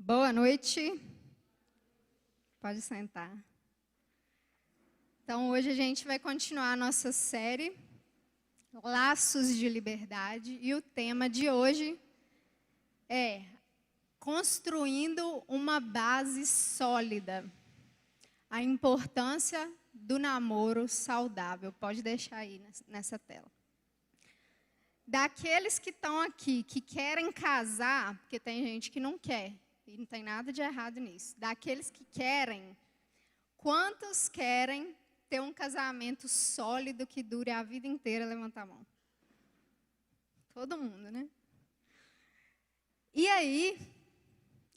Boa noite. Pode sentar. Então, hoje a gente vai continuar a nossa série Laços de Liberdade e o tema de hoje é Construindo uma Base Sólida. A importância do namoro saudável. Pode deixar aí nessa tela. Daqueles que estão aqui, que querem casar, porque tem gente que não quer, e não tem nada de errado nisso. Daqueles que querem, quantos querem ter um casamento sólido que dure a vida inteira? Levanta a mão. Todo mundo, né? E aí,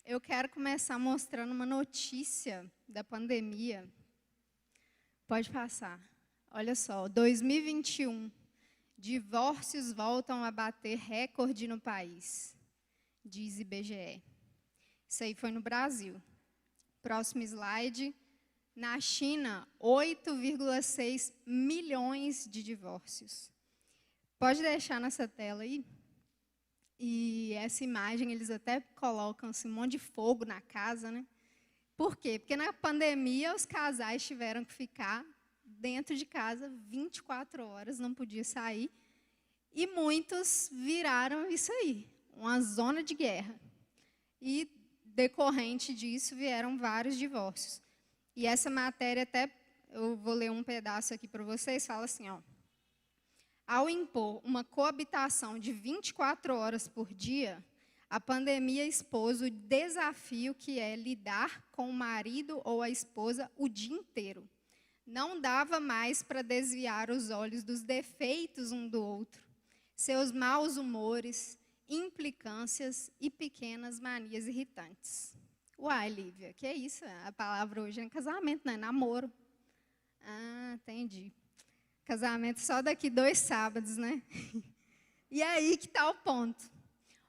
eu quero começar mostrando uma notícia da pandemia. Pode passar. Olha só, 2021. Divórcios voltam a bater recorde no país, diz IBGE. Isso aí foi no Brasil. Próximo slide. Na China, 8,6 milhões de divórcios. Pode deixar nessa tela aí? E essa imagem, eles até colocam assim, um monte de fogo na casa, né? Por quê? Porque na pandemia, os casais tiveram que ficar dentro de casa 24 horas, não podia sair. E muitos viraram isso aí, uma zona de guerra. E, decorrente disso, vieram vários divórcios. E essa matéria, até eu vou ler um pedaço aqui para vocês, fala assim, ó. Ao impor uma coabitação de 24 horas por dia, a pandemia expôs o desafio que é lidar com o marido ou a esposa o dia inteiro. Não dava mais para desviar os olhos dos defeitos um do outro, seus maus humores, implicâncias e pequenas manias irritantes. Uai, Lívia, que é isso? A palavra hoje é casamento, não é namoro. Ah, entendi. Casamento só daqui 2 sábados, né? E aí que está o ponto.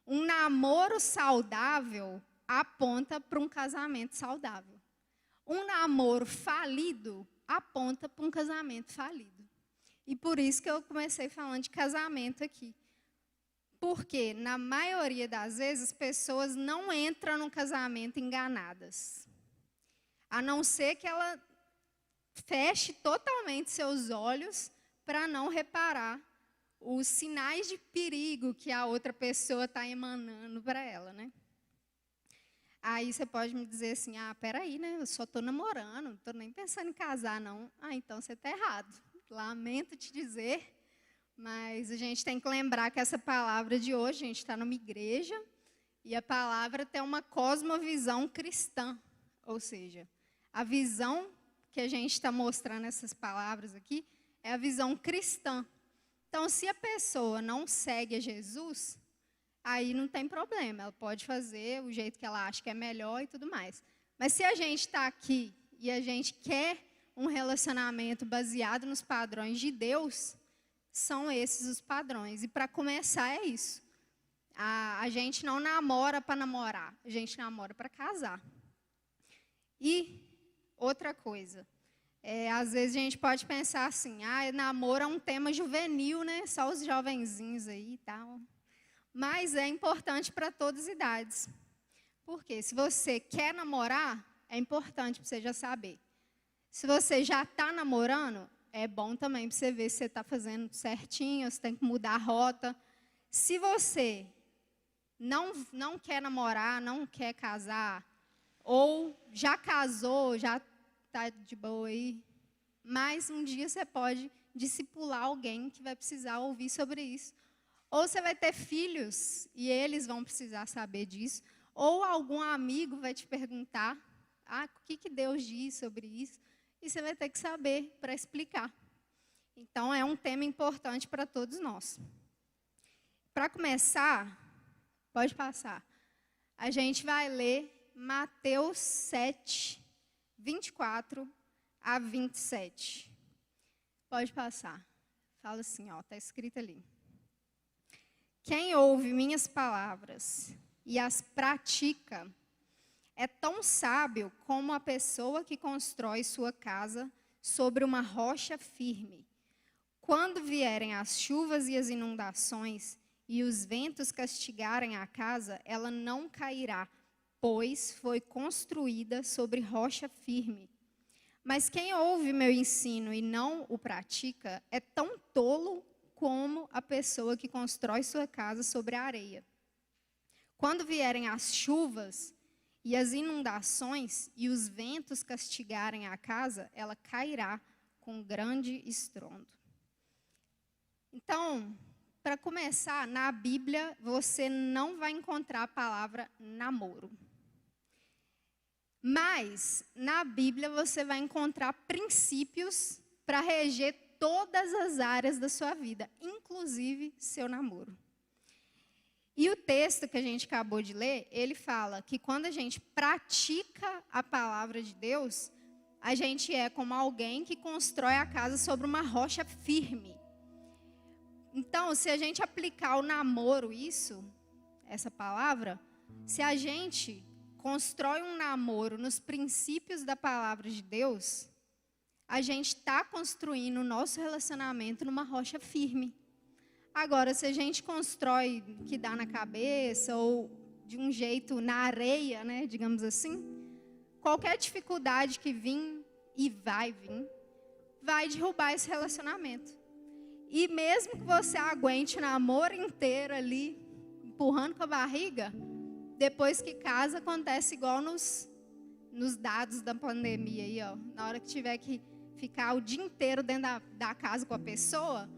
Um namoro saudável aponta para um casamento saudável. Um namoro falido aponta para um casamento falido. E por isso que eu comecei falando de casamento aqui. Porque, na maioria das vezes, as pessoas não entram no casamento enganadas. A não ser que ela feche totalmente seus olhos para não reparar os sinais de perigo que a outra pessoa está emanando para ela, né? Aí você pode me dizer assim, peraí, né? Eu só estou namorando, não estou nem pensando em casar, não. Então você está errado. Lamento te dizer, mas a gente tem que lembrar que essa palavra de hoje, a gente está numa igreja, e a palavra tem uma cosmovisão cristã. Ou seja, a visão que a gente está mostrando essas palavras aqui é a visão cristã. Então, se a pessoa não segue a Jesus, aí não tem problema, ela pode fazer o jeito que ela acha que é melhor e tudo mais. Mas se a gente está aqui e a gente quer um relacionamento baseado nos padrões de Deus, são esses os padrões. E para começar é isso. A gente não namora para namorar, a gente namora para casar. E outra coisa, às vezes a gente pode pensar assim, namoro é um tema juvenil, né? Só os jovenzinhos aí e tal. Mas é importante para todas as idades. Porque se você quer namorar, é importante para você já saber. Se você já está namorando, é bom também para você ver se você está fazendo certinho, se tem que mudar a rota. Se você não quer namorar, não quer casar, ou já casou, já está de boa aí, mas um dia você pode discipular alguém que vai precisar ouvir sobre isso. Ou você vai ter filhos e eles vão precisar saber disso. Ou algum amigo vai te perguntar, o que Deus diz sobre isso? E você vai ter que saber para explicar. Então, é um tema importante para todos nós. Para começar, pode passar, a gente vai ler Mateus 7, 24 a 27. Pode passar. Fala assim, está escrito ali. Quem ouve minhas palavras e as pratica é tão sábio como a pessoa que constrói sua casa sobre uma rocha firme. Quando vierem as chuvas e as inundações e os ventos castigarem a casa, ela não cairá, pois, foi construída sobre rocha firme. Mas quem ouve meu ensino e não o pratica é tão tolo como a pessoa que constrói sua casa sobre a areia. Quando vierem as chuvas e as inundações e os ventos castigarem a casa, ela cairá com grande estrondo. Então, para começar, na Bíblia você não vai encontrar a palavra namoro. Mas, na Bíblia, você vai encontrar princípios para reger todas as áreas da sua vida, inclusive seu namoro. E o texto que a gente acabou de ler, ele fala que quando a gente pratica a palavra de Deus, a gente é como alguém que constrói a casa sobre uma rocha firme. Então, se a gente aplicar o namoro, essa palavra, se a gente constrói um namoro nos princípios da palavra de Deus, a gente está construindo o nosso relacionamento numa rocha firme. Agora, se a gente constrói que dá na cabeça ou de um jeito na areia, né, digamos assim, qualquer dificuldade que vir e vai vir, vai derrubar esse relacionamento. E mesmo que você aguente o namoro inteiro ali, empurrando com a barriga, depois que casa, acontece igual nos dados da pandemia aí, ó. Na hora que tiver que ficar o dia inteiro dentro da casa com a pessoa,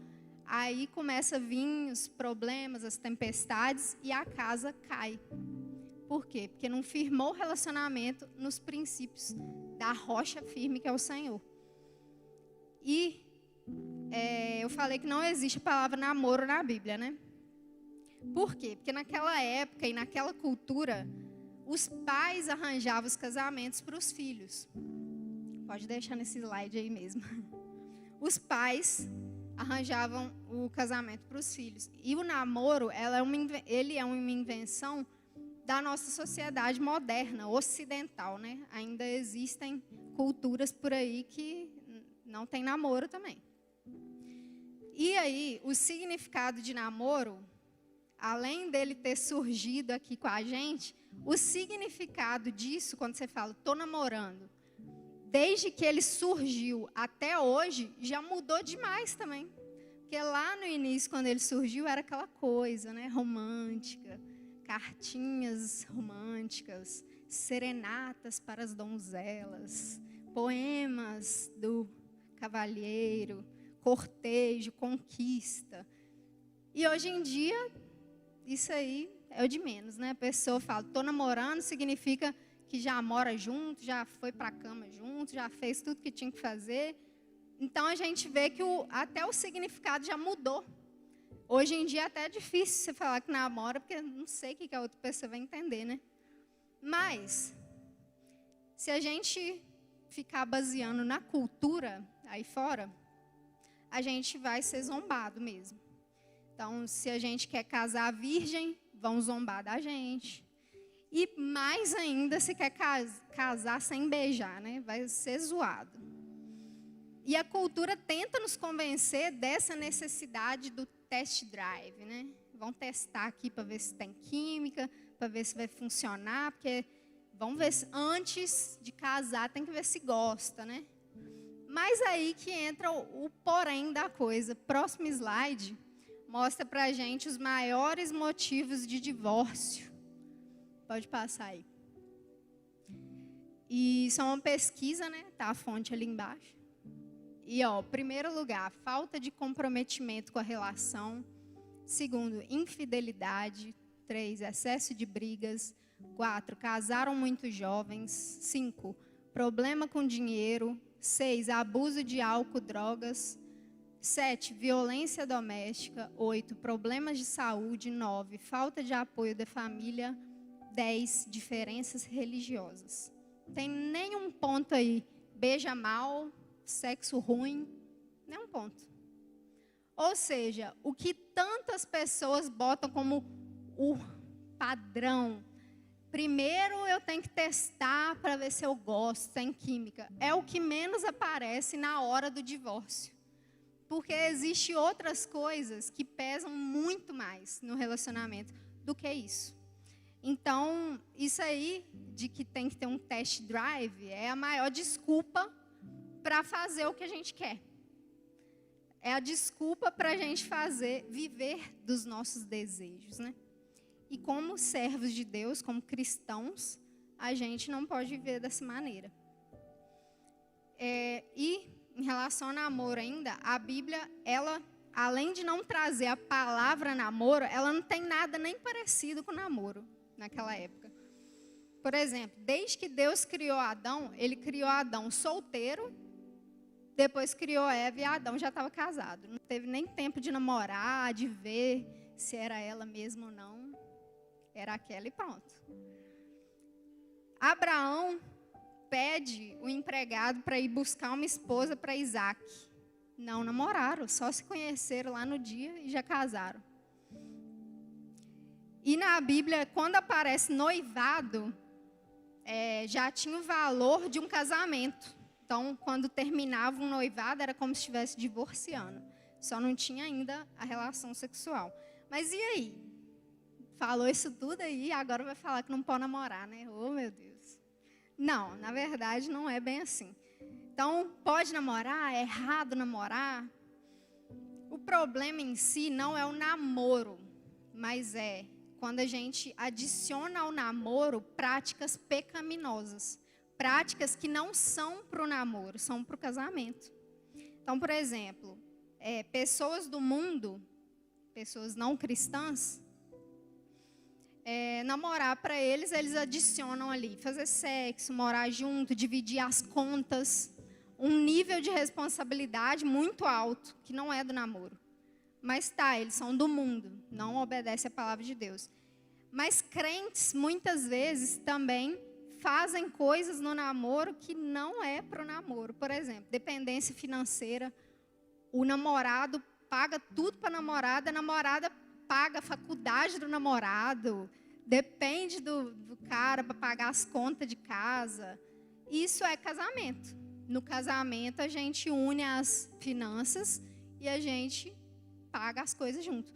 aí começa a vir os problemas, as tempestades e a casa cai. Por quê? Porque não firmou o relacionamento nos princípios da rocha firme que é o Senhor. E eu falei que não existe a palavra namoro na Bíblia, né? Por quê? Porque naquela época e naquela cultura, os pais arranjavam os casamentos para os filhos. Pode deixar nesse slide aí mesmo. Os pais arranjavam o casamento para os filhos. E o namoro, ele é uma invenção da nossa sociedade moderna, ocidental, né? Ainda existem culturas por aí que não tem namoro também. E aí, o significado de namoro, além dele ter surgido aqui com a gente, o significado disso, quando você fala, estou namorando, desde que ele surgiu até hoje, já mudou demais também. Porque lá no início, quando ele surgiu, era aquela coisa, né, romântica, cartinhas românticas, serenatas para as donzelas, poemas do cavalheiro, cortejo, conquista. E hoje em dia, isso aí é o de menos, né? A pessoa fala, estou namorando, significa que já mora junto, já foi para a cama junto, já fez tudo que tinha que fazer. Então, a gente vê que até o significado já mudou. Hoje em dia, até é difícil você falar que namora, porque não sei o que a outra pessoa vai entender, né? Mas, se a gente ficar baseando na cultura aí fora, a gente vai ser zombado mesmo. Então, se a gente quer casar virgem, vão zombar da gente. E mais ainda, se quer casar sem beijar, né? Vai ser zoado. E a cultura tenta nos convencer dessa necessidade do test drive, né? Vão testar aqui para ver se tem química, para ver se vai funcionar, porque vamos ver se antes de casar tem que ver se gosta, né? Mas aí que entra o porém da coisa. Próximo slide mostra para a gente os maiores motivos de divórcio. Pode passar aí. E isso é uma pesquisa, né? Tá a fonte ali embaixo. E, primeiro lugar, falta de comprometimento com a relação. Segundo, infidelidade. 3, excesso de brigas. 4, casaram muito jovens. 5, problema com dinheiro. 6, abuso de álcool, drogas. 7, violência doméstica. 8, problemas de saúde. 9, falta de apoio da família. 10, diferenças religiosas. Não tem nenhum ponto aí. Beija mal, sexo ruim, nenhum ponto. Ou seja, o que tantas pessoas botam como o padrão. Primeiro eu tenho que testar para ver se eu gosto, tem química. É o que menos aparece na hora do divórcio. Porque existem outras coisas que pesam muito mais no relacionamento do que isso. Então, isso aí de que tem que ter um test drive é a maior desculpa para fazer o que a gente quer. É a desculpa para a gente viver dos nossos desejos, né? E como servos de Deus, como cristãos, a gente não pode viver dessa maneira. E em relação ao namoro ainda, a Bíblia, ela, além de não trazer a palavra namoro, ela não tem nada nem parecido com namoro naquela época. Por exemplo, desde que Deus criou Adão, ele criou Adão solteiro, depois criou Eva e Adão já estava casado. Não teve nem tempo de namorar, de ver se era ela mesma ou não. Era aquela e pronto. Abraão pede o empregado para ir buscar uma esposa para Isaac. Não namoraram, só se conheceram lá no dia e já casaram. E na Bíblia, quando aparece noivado, já tinha o valor de um casamento. Então, quando terminava um noivado, era como se estivesse divorciando. Só não tinha ainda a relação sexual. Mas e aí? Falou isso tudo aí, agora vai falar que não pode namorar, né? Oh, meu Deus. Não, na verdade, não é bem assim. Então, pode namorar? É errado namorar? O problema em si não é o namoro, mas é quando a gente adiciona ao namoro práticas pecaminosas. Práticas que não são para o namoro, são para o casamento. Então, por exemplo, pessoas do mundo, pessoas não cristãs, namorar para eles adicionam ali, fazer sexo, morar junto, dividir as contas, um nível de responsabilidade muito alto, que não é do namoro. Mas eles são do mundo, não obedecem a palavra de Deus. Mas crentes, muitas vezes, também fazem coisas no namoro que não é para o namoro. Por exemplo, dependência financeira. O namorado paga tudo para a namorada paga a faculdade do namorado, depende do cara para pagar as contas de casa. Isso é casamento. No casamento, a gente une as finanças e a gente paga as coisas junto.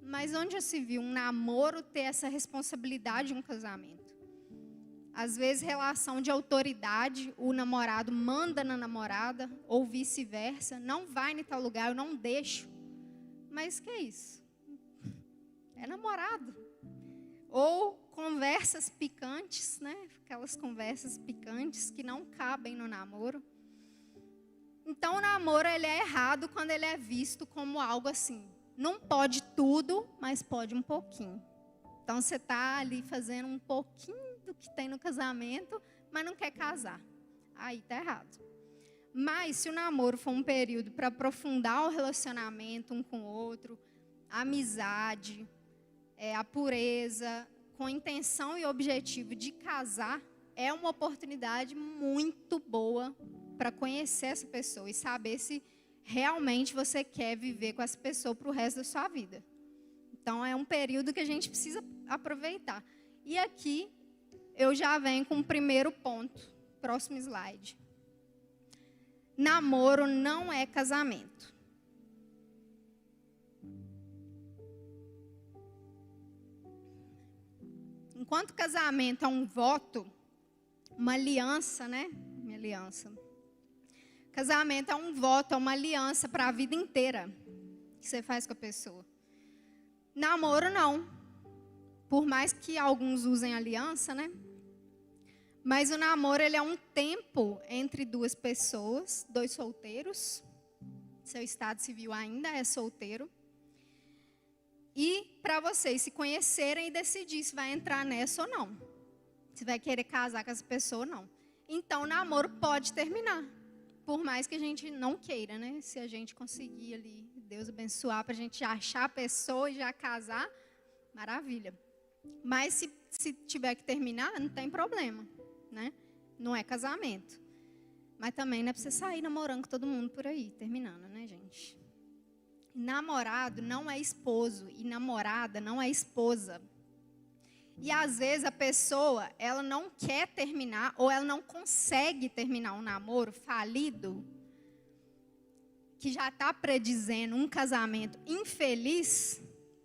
Mas onde já se viu um namoro ter essa responsabilidade de um casamento? Às vezes, relação de autoridade, o namorado manda na namorada, ou vice-versa. Não vai em tal lugar, eu não deixo. Mas que é isso? É namorado. Ou conversas picantes, né? Aquelas conversas picantes que não cabem no namoro. Então, o namoro ele é errado quando ele é visto como algo assim. Não pode tudo, mas pode um pouquinho. Então, você está ali fazendo um pouquinho do que tem no casamento, mas não quer casar. Aí está errado. Mas, se o namoro for um período para aprofundar o relacionamento um com o outro, a amizade, a pureza, com intenção e objetivo de casar, é uma oportunidade muito boa para conhecer essa pessoa e saber se realmente você quer viver com essa pessoa para o resto da sua vida. Então, é um período que a gente precisa aproveitar. E aqui, eu já venho com o primeiro ponto. Próximo slide. Namoro não é casamento. Enquanto casamento é um voto, uma aliança, né? Uma aliança. Casamento é um voto, é uma aliança para a vida inteira que você faz com a pessoa. Namoro não. Por mais que alguns usem aliança, né? Mas o namoro ele é um tempo entre duas pessoas, dois solteiros. Seu estado civil ainda é solteiro. E para vocês se conhecerem e decidir se vai entrar nessa ou não. Se vai querer casar com essa pessoa ou não. Então o namoro pode terminar. Por mais que a gente não queira, né? Se a gente conseguir ali, Deus abençoar, para a gente achar a pessoa e já casar, maravilha. Mas se tiver que terminar, não tem problema, né? Não é casamento. Mas também não é para você sair namorando com todo mundo por aí, terminando, né, gente? Namorado não é esposo e namorada não é esposa. E às vezes a pessoa, ela não quer terminar ou ela não consegue terminar um namoro falido, que já está predizendo um casamento infeliz,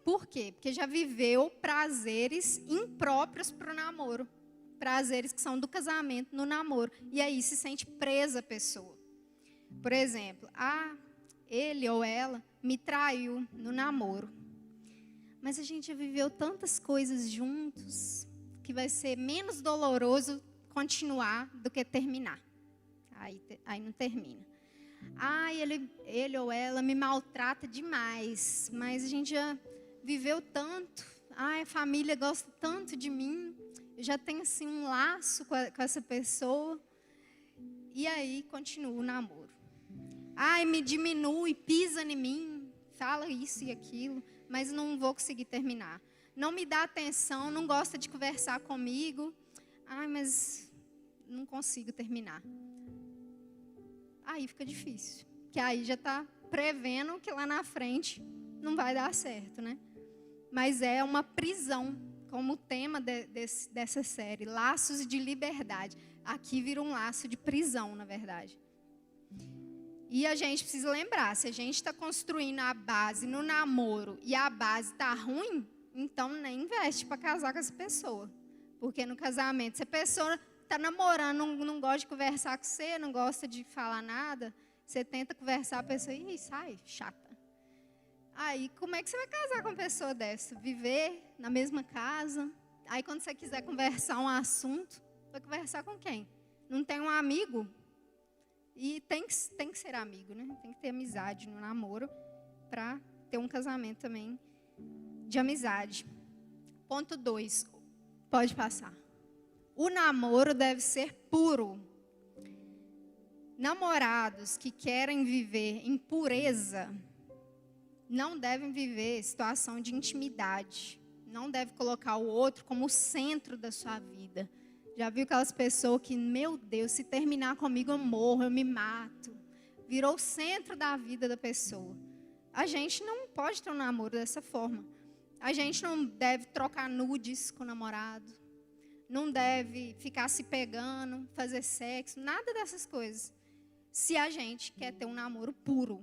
Por quê? Porque já viveu prazeres impróprios para o namoro. Prazeres que são do casamento no namoro. E aí se sente presa a pessoa. Por exemplo, ele ou ela me traiu no namoro. Mas a gente já viveu tantas coisas juntos que vai ser menos doloroso continuar do que terminar. Aí não termina. Ele ou ela me maltrata demais, mas a gente já viveu tanto. A família gosta tanto de mim. Eu já tenho assim um laço com essa pessoa. E aí continua o namoro. Me diminui, pisa em mim, fala isso e aquilo, mas não vou conseguir terminar. Não me dá atenção, não gosta de conversar comigo. Mas não consigo terminar. Aí fica difícil. Que aí já está prevendo que lá na frente não vai dar certo, né? Mas é uma prisão, como o tema dessa série, laços de liberdade. Aqui vira um laço de prisão, na verdade. E a gente precisa lembrar, se a gente está construindo a base no namoro e a base está ruim, então nem investe para casar com essa pessoa. Porque no casamento, se a pessoa está namorando, não gosta de conversar com você, não gosta de falar nada, você tenta conversar, a pessoa, sai, chata. Aí, como é que você vai casar com uma pessoa dessa? Viver na mesma casa? Aí, quando você quiser conversar um assunto, vai conversar com quem? Não tem um amigo? E tem que ser amigo, né? Tem que ter amizade no namoro para ter um casamento também de amizade. Ponto 2. Pode passar. O namoro deve ser puro. Namorados que querem viver em pureza não devem viver situação de intimidade. Não deve colocar o outro como o centro da sua vida. Já viu aquelas pessoas que, meu Deus, se terminar comigo eu morro, eu me mato. Virou o centro da vida da pessoa. A gente não pode ter um namoro dessa forma. A gente não deve trocar nudes com o namorado. Não deve ficar se pegando, fazer sexo, nada dessas coisas. Se a gente quer ter um namoro puro.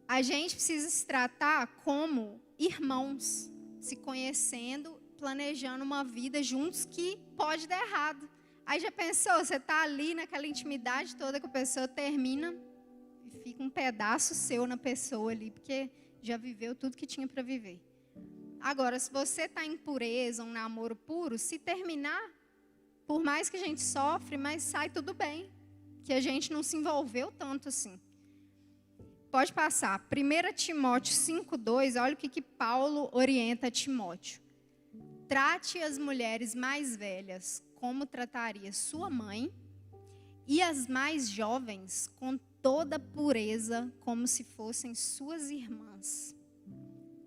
A gente precisa se tratar como irmãos, se conhecendo, planejando uma vida juntos que pode dar errado. Aí já pensou, você está ali naquela intimidade toda que a pessoa termina e fica um pedaço seu na pessoa ali, porque já viveu tudo que tinha para viver. Agora, se você está em pureza, um namoro puro, se terminar, por mais que a gente sofre, mas sai tudo bem, que a gente não se envolveu tanto assim. Pode passar. 1 Timóteo 5:2, olha o que Paulo orienta a Timóteo. Trate as mulheres mais velhas como trataria sua mãe e as mais jovens com toda pureza, como se fossem suas irmãs.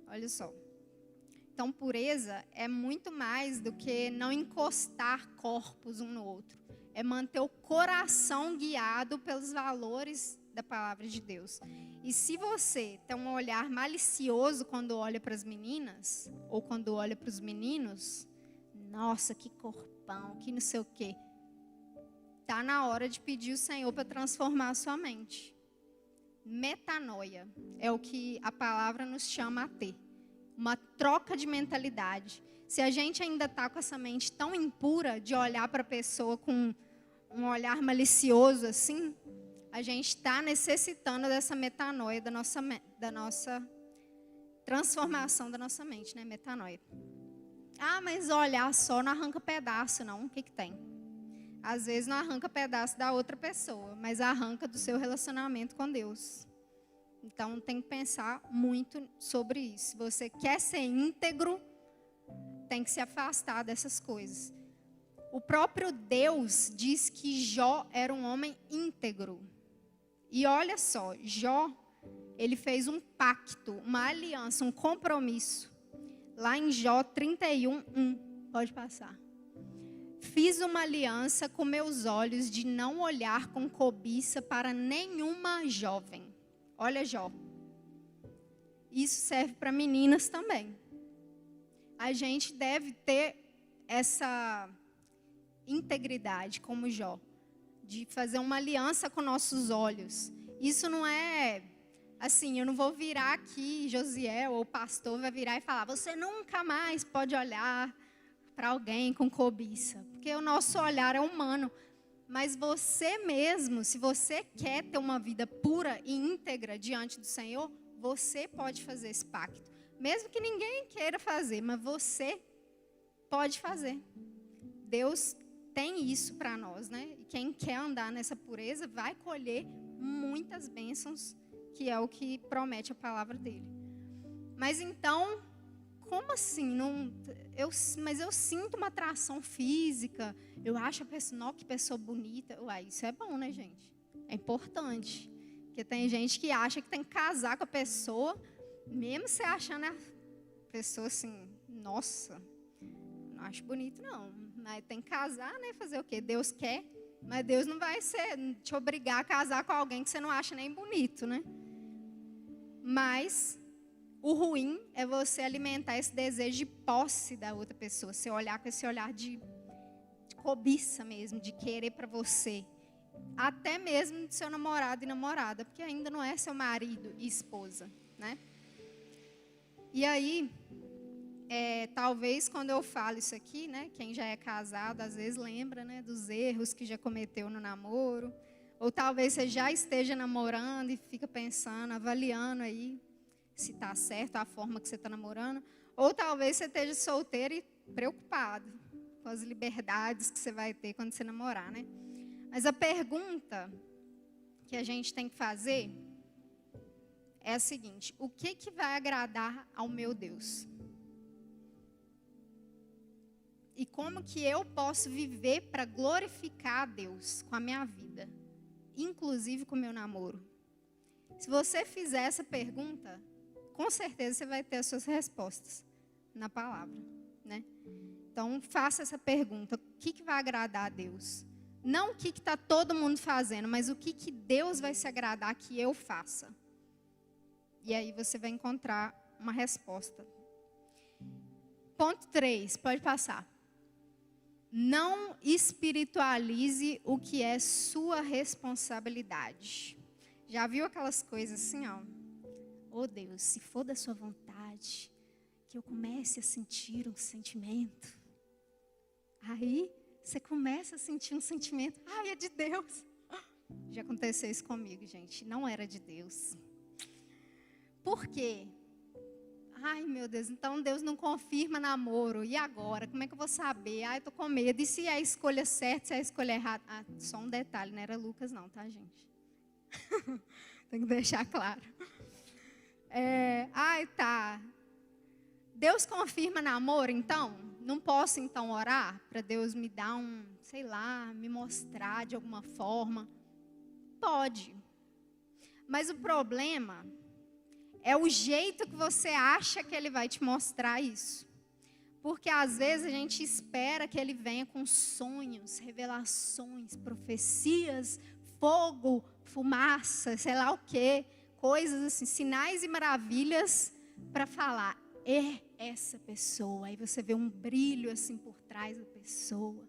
Olha só. Então, pureza é muito mais do que não encostar corpos um no outro. É manter o coração guiado pelos valores da palavra de Deus. E se você tem um olhar malicioso quando olha para as meninas, ou quando olha para os meninos, nossa, que corpão, que não sei o quê. Está na hora de pedir o Senhor para transformar a sua mente. Metanoia é o que a palavra nos chama a ter. Uma troca de mentalidade. Se a gente ainda está com essa mente tão impura de olhar para a pessoa com um olhar malicioso assim, a gente está necessitando dessa metanoia, da nossa transformação da nossa mente, né? Metanoia. Mas olhar só não arranca pedaço, não. O que tem? Às vezes não arranca pedaço da outra pessoa, mas arranca do seu relacionamento com Deus. Então tem que pensar muito sobre isso. Se você quer ser íntegro, tem que se afastar dessas coisas. O próprio Deus diz que Jó era um homem íntegro. E olha só, Jó, ele fez um pacto, uma aliança, um compromisso. Lá em Jó 31:1, pode passar. Fiz uma aliança com meus olhos de não olhar com cobiça para nenhuma jovem. Olha Jó. Isso serve para meninas também. A gente deve ter essa integridade como Jó, de fazer uma aliança com nossos olhos. Isso não é Assim, eu não vou virar aqui, Josiel ou o pastor vai virar e falar: você nunca mais pode olhar para alguém com cobiça, porque o nosso olhar é humano. Mas você mesmo, se você quer ter uma vida pura e íntegra diante do Senhor, você pode fazer esse pacto. Mesmo que ninguém queira fazer, mas você pode fazer. Deus tem isso para nós, né? E quem quer andar nessa pureza vai colher muitas bênçãos, que é o que promete a palavra dele. Mas então, como assim? Mas eu sinto uma atração física, eu acho a pessoa, que pessoa bonita. Uai, isso é bom, né, gente? É importante. Porque tem gente que acha que tem que casar com a pessoa, mesmo você achando a pessoa assim, nossa, não acho bonito não. Mas tem que casar, né? Fazer o quê? Deus quer, mas Deus não vai te obrigar a casar com alguém que você não acha nem bonito, né? Mas o ruim é você alimentar esse desejo de posse da outra pessoa. Você olhar com esse olhar de cobiça mesmo, de querer para você. Até mesmo do seu namorado e namorada, porque ainda não é seu marido e esposa, né? E aí, talvez quando eu falo isso aqui, né? Quem já é casado, às vezes lembra, né? Dos erros que já cometeu no namoro. Ou talvez você já esteja namorando e fica pensando, avaliando aí se está certo a forma que você está namorando. Ou talvez você esteja solteiro e preocupado com as liberdades que você vai ter quando você namorar, né? Mas a pergunta que a gente tem que fazer é a seguinte: o que vai agradar ao meu Deus? E como que eu posso viver para glorificar a Deus com a minha vida, inclusive com o meu namoro? Se você fizer essa pergunta, com certeza você vai ter as suas respostas na palavra, né? Então, faça essa pergunta: o que vai agradar a Deus? Não o que está todo mundo fazendo, mas o que Deus vai se agradar que eu faça. E aí você vai encontrar uma resposta. Ponto 3, pode passar. Não espiritualize o que é sua responsabilidade. Já viu aquelas coisas assim, ó? Oh Deus, se for da sua vontade, que eu comece a sentir um sentimento. Aí você começa a sentir um sentimento. Ai, é de Deus. Já aconteceu isso comigo, gente. Não era de Deus. Por quê? Ai, meu Deus, então Deus não confirma namoro. E agora? Como é que eu vou saber? Ai, eu tô com medo. E se é a escolha certa, se é a escolha errada? Ah, só um detalhe, não era Lucas não, tá, gente? Tem que deixar claro. Ai, tá. Deus confirma namoro, então? Não posso, então, orar para Deus me dar sei lá, me mostrar de alguma forma? Pode. Mas o problema é o jeito que você acha que Ele vai te mostrar isso. Porque às vezes a gente espera que Ele venha com sonhos, revelações, profecias, fogo, fumaça, sei lá o quê. Coisas assim, sinais e maravilhas para falar: é essa pessoa. Aí você vê um brilho assim por trás da pessoa.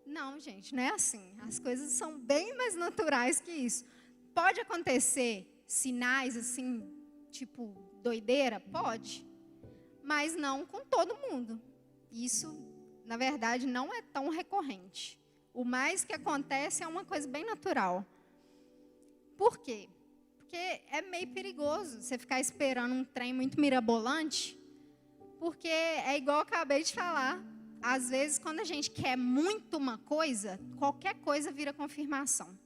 Não, gente, não é assim. As coisas são bem mais naturais que isso. Pode acontecer sinais assim, tipo doideira? Pode. Mas não com todo mundo. Isso, na verdade, não é tão recorrente. O mais que acontece é uma coisa bem natural. Por quê? Porque é meio perigoso você ficar esperando um trem muito mirabolante. Porque é igual eu acabei de falar. Às vezes, quando a gente quer muito uma coisa, qualquer coisa vira confirmação.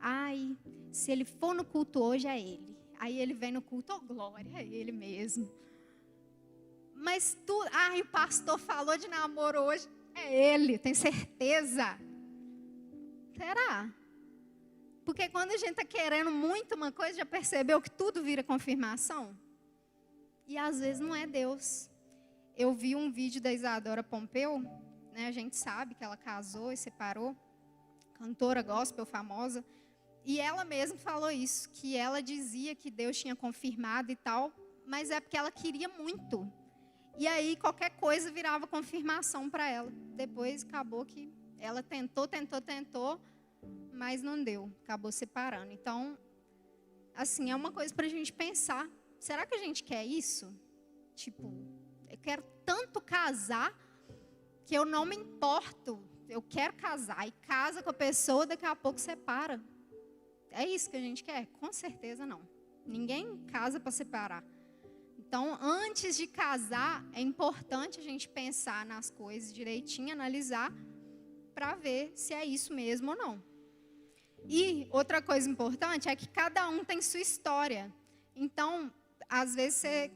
Ai, se ele for no culto hoje, é ele. Aí ele vem no culto, oh glória, é ele mesmo. Mas o pastor falou de namoro hoje, é ele, tem certeza? Será? Porque quando a gente está querendo muito uma coisa, já percebeu que tudo vira confirmação? E às vezes não é Deus. Eu vi um vídeo da Isadora Pompeu, né, a gente sabe que ela casou e separou, cantora gospel famosa, e ela mesma falou isso, que ela dizia que Deus tinha confirmado e tal, mas é porque ela queria muito. E aí qualquer coisa virava confirmação para ela. Depois acabou que ela tentou, mas não deu, acabou separando. Então, assim, é uma coisa para a gente pensar. Será que a gente quer isso? Tipo, eu quero tanto casar que eu não me importo. Eu quero casar e casa com a pessoa, daqui a pouco separa. É isso que a gente quer? Com certeza não. Ninguém casa para separar. Então, antes de casar, é importante a gente pensar nas coisas direitinho, analisar, para ver se é isso mesmo ou não. E outra coisa importante é que cada um tem sua história. Então, às vezes você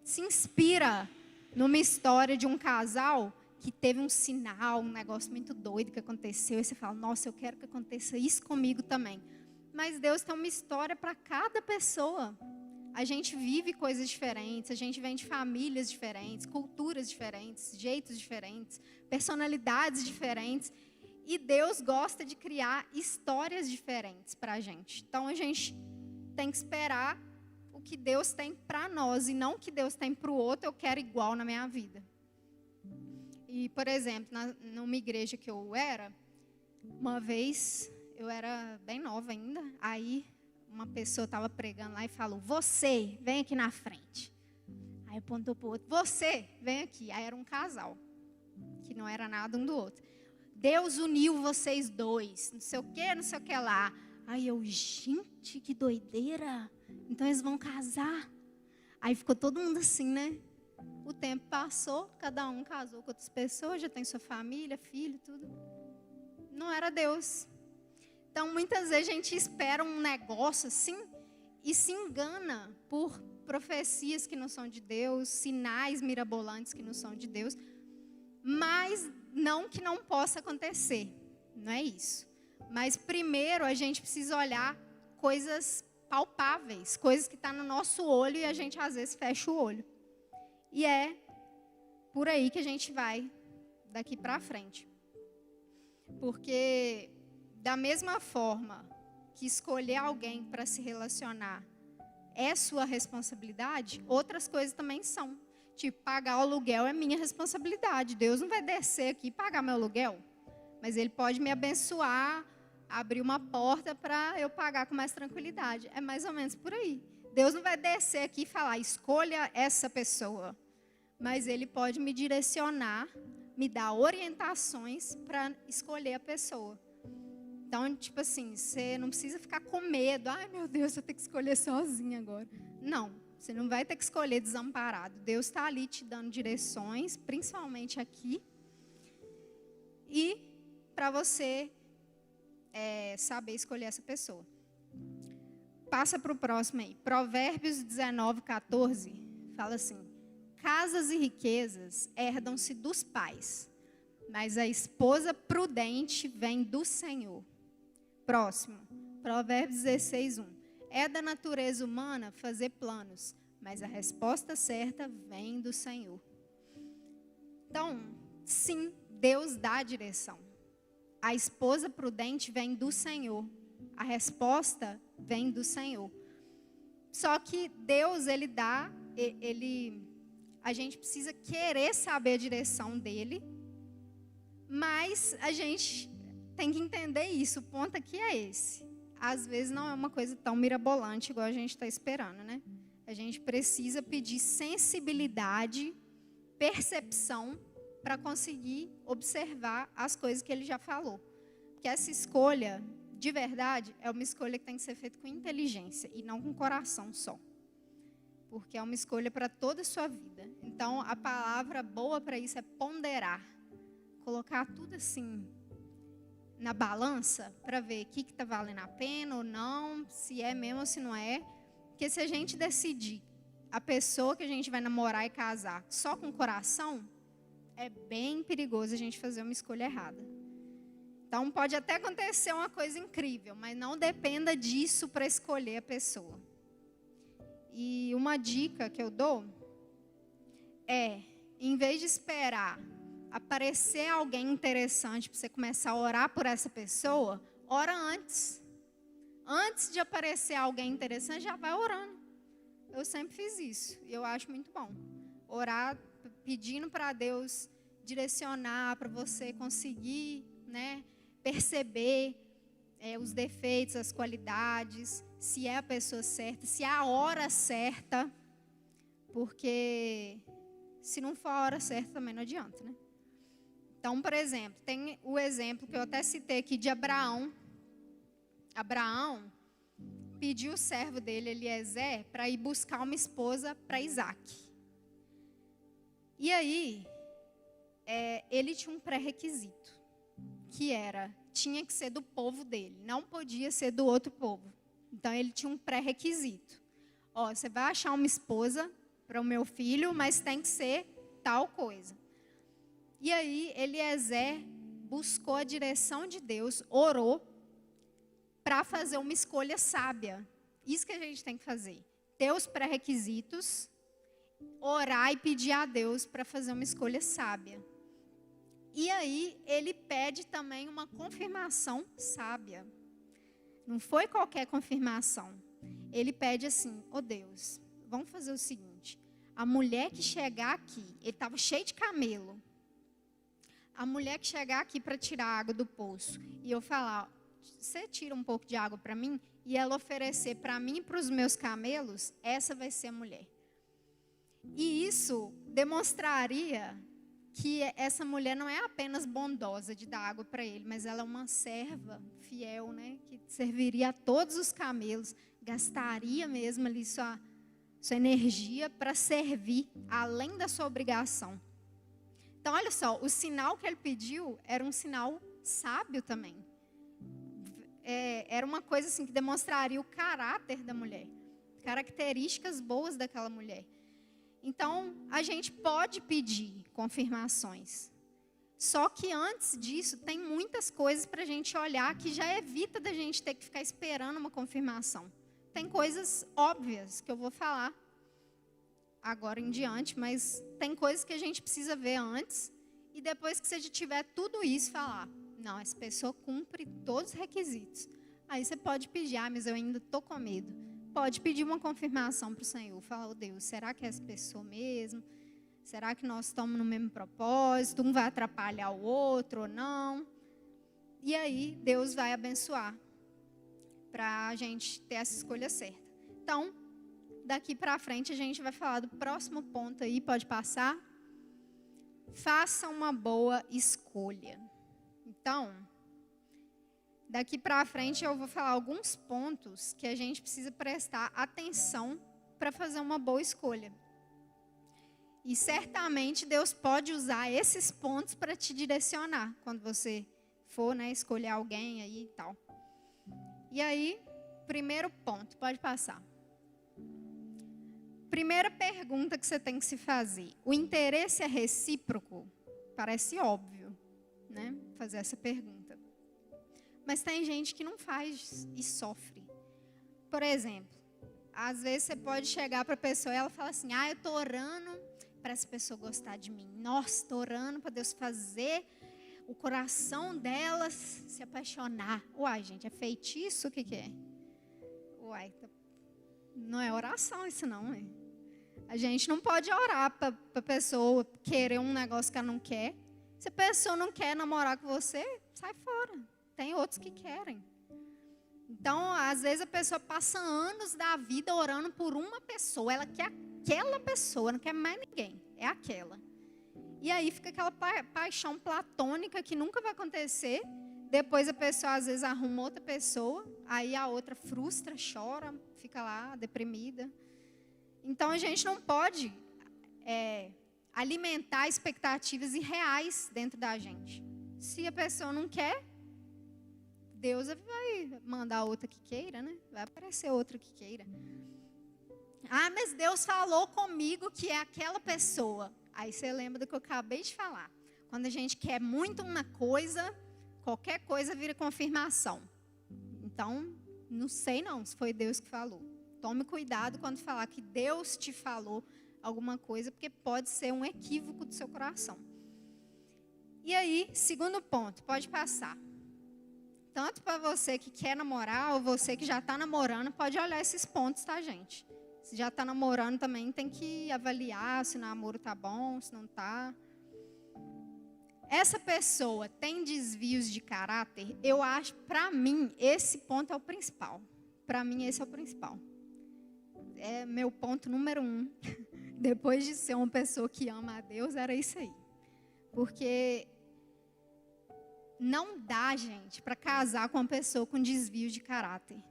se inspira numa história de um casal que teve um sinal, um negócio muito doido que aconteceu, e você fala, nossa, eu quero que aconteça isso comigo também. Mas Deus tem uma história para cada pessoa. A gente vive coisas diferentes, a gente vem de famílias diferentes, culturas diferentes, jeitos diferentes, personalidades diferentes. E Deus gosta de criar histórias diferentes para a gente. Então, a gente tem que esperar o que Deus tem para nós e não o que Deus tem para o outro, eu quero igual na minha vida. E, por exemplo, numa igreja que eu era, uma vez, eu era bem nova ainda, aí uma pessoa estava pregando lá e falou, você, vem aqui na frente. Aí apontou para o outro, você, vem aqui. Aí era um casal, que não era nada um do outro. Deus uniu vocês dois, não sei o que lá. Aí eu, gente, que doideira. Então eles vão casar. Aí ficou todo mundo assim, né? O tempo passou, cada um casou com outras pessoas, já tem sua família, filho, tudo. Não era Deus. Então, muitas vezes a gente espera um negócio assim e se engana por profecias que não são de Deus, sinais mirabolantes que não são de Deus, mas não que não possa acontecer, não é isso. Mas primeiro a gente precisa olhar coisas palpáveis, coisas que estão no nosso olho e a gente às vezes fecha o olho. E é por aí que a gente vai daqui para frente. Porque da mesma forma que escolher alguém para se relacionar é sua responsabilidade, outras coisas também são. Tipo, pagar o aluguel é minha responsabilidade. Deus não vai descer aqui e pagar meu aluguel. Mas Ele pode me abençoar, abrir uma porta para eu pagar com mais tranquilidade. É mais ou menos por aí. Deus não vai descer aqui e falar, escolha essa pessoa. Mas Ele pode me direcionar, me dar orientações para escolher a pessoa. Então, tipo assim, você não precisa ficar com medo. Ai, meu Deus, eu tenho que escolher sozinha agora. Não, você não vai ter que escolher desamparado. Deus está ali te dando direções, principalmente aqui. E para você saber escolher essa pessoa. Passa para o próximo aí. Provérbios 19, 14, fala assim. Casas e riquezas herdam-se dos pais, mas a esposa prudente vem do Senhor. Próximo, Provérbios 16, 1. É da natureza humana fazer planos, mas a resposta certa vem do Senhor. Então, sim, Deus dá a direção. A esposa prudente vem do Senhor. A resposta vem do Senhor. Só que Deus, Ele dá, a gente precisa querer saber a direção dEle, mas a gente tem que entender isso, o ponto aqui é esse. Às vezes não é uma coisa tão mirabolante igual a gente está esperando, né? A gente precisa pedir sensibilidade, percepção, para conseguir observar as coisas que Ele já falou. Porque essa escolha, de verdade, é uma escolha que tem que ser feita com inteligência e não com coração só. Porque é uma escolha para toda a sua vida. Então, a palavra boa para isso é ponderar. Colocar tudo assim na balança para ver o que está valendo a pena ou não, se é mesmo ou se não é. Porque se a gente decidir a pessoa que a gente vai namorar e casar só com o coração, é bem perigoso a gente fazer uma escolha errada. Então pode até acontecer uma coisa incrível, mas não dependa disso para escolher a pessoa. E uma dica que eu dou é, em vez de esperar aparecer alguém interessante para você começar a orar por essa pessoa, ora antes. Antes de aparecer alguém interessante, já vai orando. Eu sempre fiz isso e eu acho muito bom. Orar pedindo para Deus direcionar, para você conseguir, né, perceber os defeitos, as qualidades, se é a pessoa certa, se é a hora certa, porque se não for a hora certa também não adianta, né? Então, por exemplo, tem o exemplo que eu até citei aqui de Abraão. Abraão pediu o servo dele, Eliezer, para ir buscar uma esposa para Isaac. E aí, ele tinha um pré-requisito, que tinha que ser do povo dele, não podia ser do outro povo. Então, ele tinha um pré-requisito. Você vai achar uma esposa para o meu filho, mas tem que ser tal coisa. E aí, Eliezer buscou a direção de Deus, orou, para fazer uma escolha sábia. Isso que a gente tem que fazer. Ter os pré-requisitos, orar e pedir a Deus para fazer uma escolha sábia. E aí, ele pede também uma confirmação sábia. Não foi qualquer confirmação. Ele pede assim, Deus, vamos fazer o seguinte. A mulher que chegar aqui, ele estava cheio de camelo. A mulher que chegar aqui para tirar a água do poço, e eu falar, você tira um pouco de água para mim, e ela oferecer para mim e para os meus camelos, essa vai ser a mulher. E isso demonstraria que essa mulher não é apenas bondosa de dar água para ele, mas ela é uma serva fiel, né? Que serviria a todos os camelos, gastaria mesmo ali sua energia para servir, além da sua obrigação. Então, olha só, o sinal que ele pediu era um sinal sábio também. Era uma coisa assim que demonstraria o caráter da mulher, características boas daquela mulher. Então, a gente pode pedir confirmações. Só que antes disso, tem muitas coisas para a gente olhar que já evita da gente ter que ficar esperando uma confirmação. Tem coisas óbvias que eu vou falar agora em diante, mas tem coisas que a gente precisa ver antes. E depois que você já tiver tudo isso, falar, não, essa pessoa cumpre todos os requisitos. Aí você pode pedir, mas eu ainda estou com medo. Pode pedir uma confirmação para o Senhor. Fala, Deus, será que é essa pessoa mesmo? Será que nós estamos no mesmo propósito? Um vai atrapalhar o outro ou não? E aí, Deus vai abençoar para a gente ter essa escolha certa. Então, daqui para frente, a gente vai falar do próximo ponto aí. Pode passar? Faça uma boa escolha. Então, daqui para frente eu vou falar alguns pontos que a gente precisa prestar atenção para fazer uma boa escolha. E certamente Deus pode usar esses pontos para te direcionar quando você for, escolher alguém aí e tal. E aí, primeiro ponto, pode passar. Primeira pergunta que você tem que se fazer. O interesse é recíproco? Parece óbvio, fazer essa pergunta. Mas tem gente que não faz e sofre. Por exemplo, às vezes você pode chegar para a pessoa e ela fala assim, eu estou orando para essa pessoa gostar de mim. Nossa, estou orando para Deus fazer o coração delas se apaixonar. Uai, gente, é feitiço? O que é? Uai, não é oração isso não, é? A gente não pode orar para a pessoa querer um negócio que ela não quer. Se a pessoa não quer namorar com você, sai fora. Tem outros que querem. Então, às vezes a pessoa passa anos da vida orando por uma pessoa. Ela quer aquela pessoa, não quer mais ninguém. É aquela. E aí fica aquela paixão platônica que nunca vai acontecer. Depois a pessoa às vezes arruma outra pessoa. Aí a outra frustra, chora, fica lá deprimida. Então a gente não pode alimentar expectativas irreais dentro da gente. Se a pessoa não quer, Deus vai mandar outra que queira, Vai aparecer outra que queira. Mas Deus falou comigo que é aquela pessoa. Aí você lembra do que eu acabei de falar. Quando a gente quer muito uma coisa, qualquer coisa vira confirmação. Então, não sei não se foi Deus que falou. Tome cuidado quando falar que Deus te falou alguma coisa, porque pode ser um equívoco do seu coração. E aí, segundo ponto, pode passar. Tanto para você que quer namorar, ou você que já está namorando, pode olhar esses pontos, tá, gente? Se já está namorando também, tem que avaliar se o namoro está bom, se não está. essa pessoa tem desvios de caráter, eu acho, para mim, esse ponto é o principal. Para mim, esse é o principal. É meu ponto número 1. Depois de ser uma pessoa que ama a Deus, era isso aí. Porque não dá, gente, para casar com uma pessoa com desvio de caráter.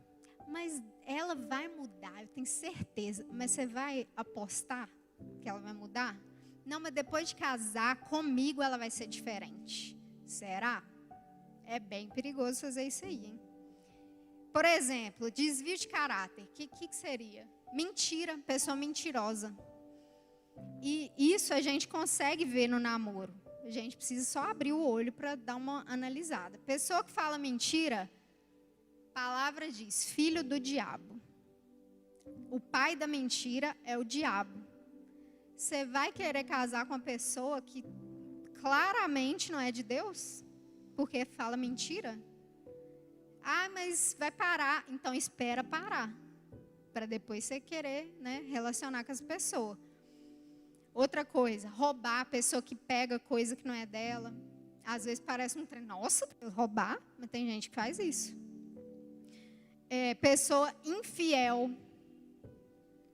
Mas ela vai mudar, eu tenho certeza. Mas você vai apostar que ela vai mudar? Não, mas depois de casar, comigo ela vai ser diferente. Será? É bem perigoso fazer isso aí, hein? Por exemplo, desvio de caráter. O que seria? Mentira, pessoa mentirosa. E isso a gente consegue ver no namoro. A gente precisa só abrir o olho para dar uma analisada. Pessoa que fala mentira, a palavra diz, filho do diabo. O pai da mentira é o diabo. Você vai querer casar com uma pessoa que claramente não é de Deus? Porque fala mentira? Ah, mas vai parar. Então espera parar. Para depois você querer, né, relacionar com as pessoas. Outra coisa, roubar a pessoa que pega coisa que não é dela. Às vezes parece um trem, nossa, roubar, mas tem gente que faz isso. Pessoa infiel.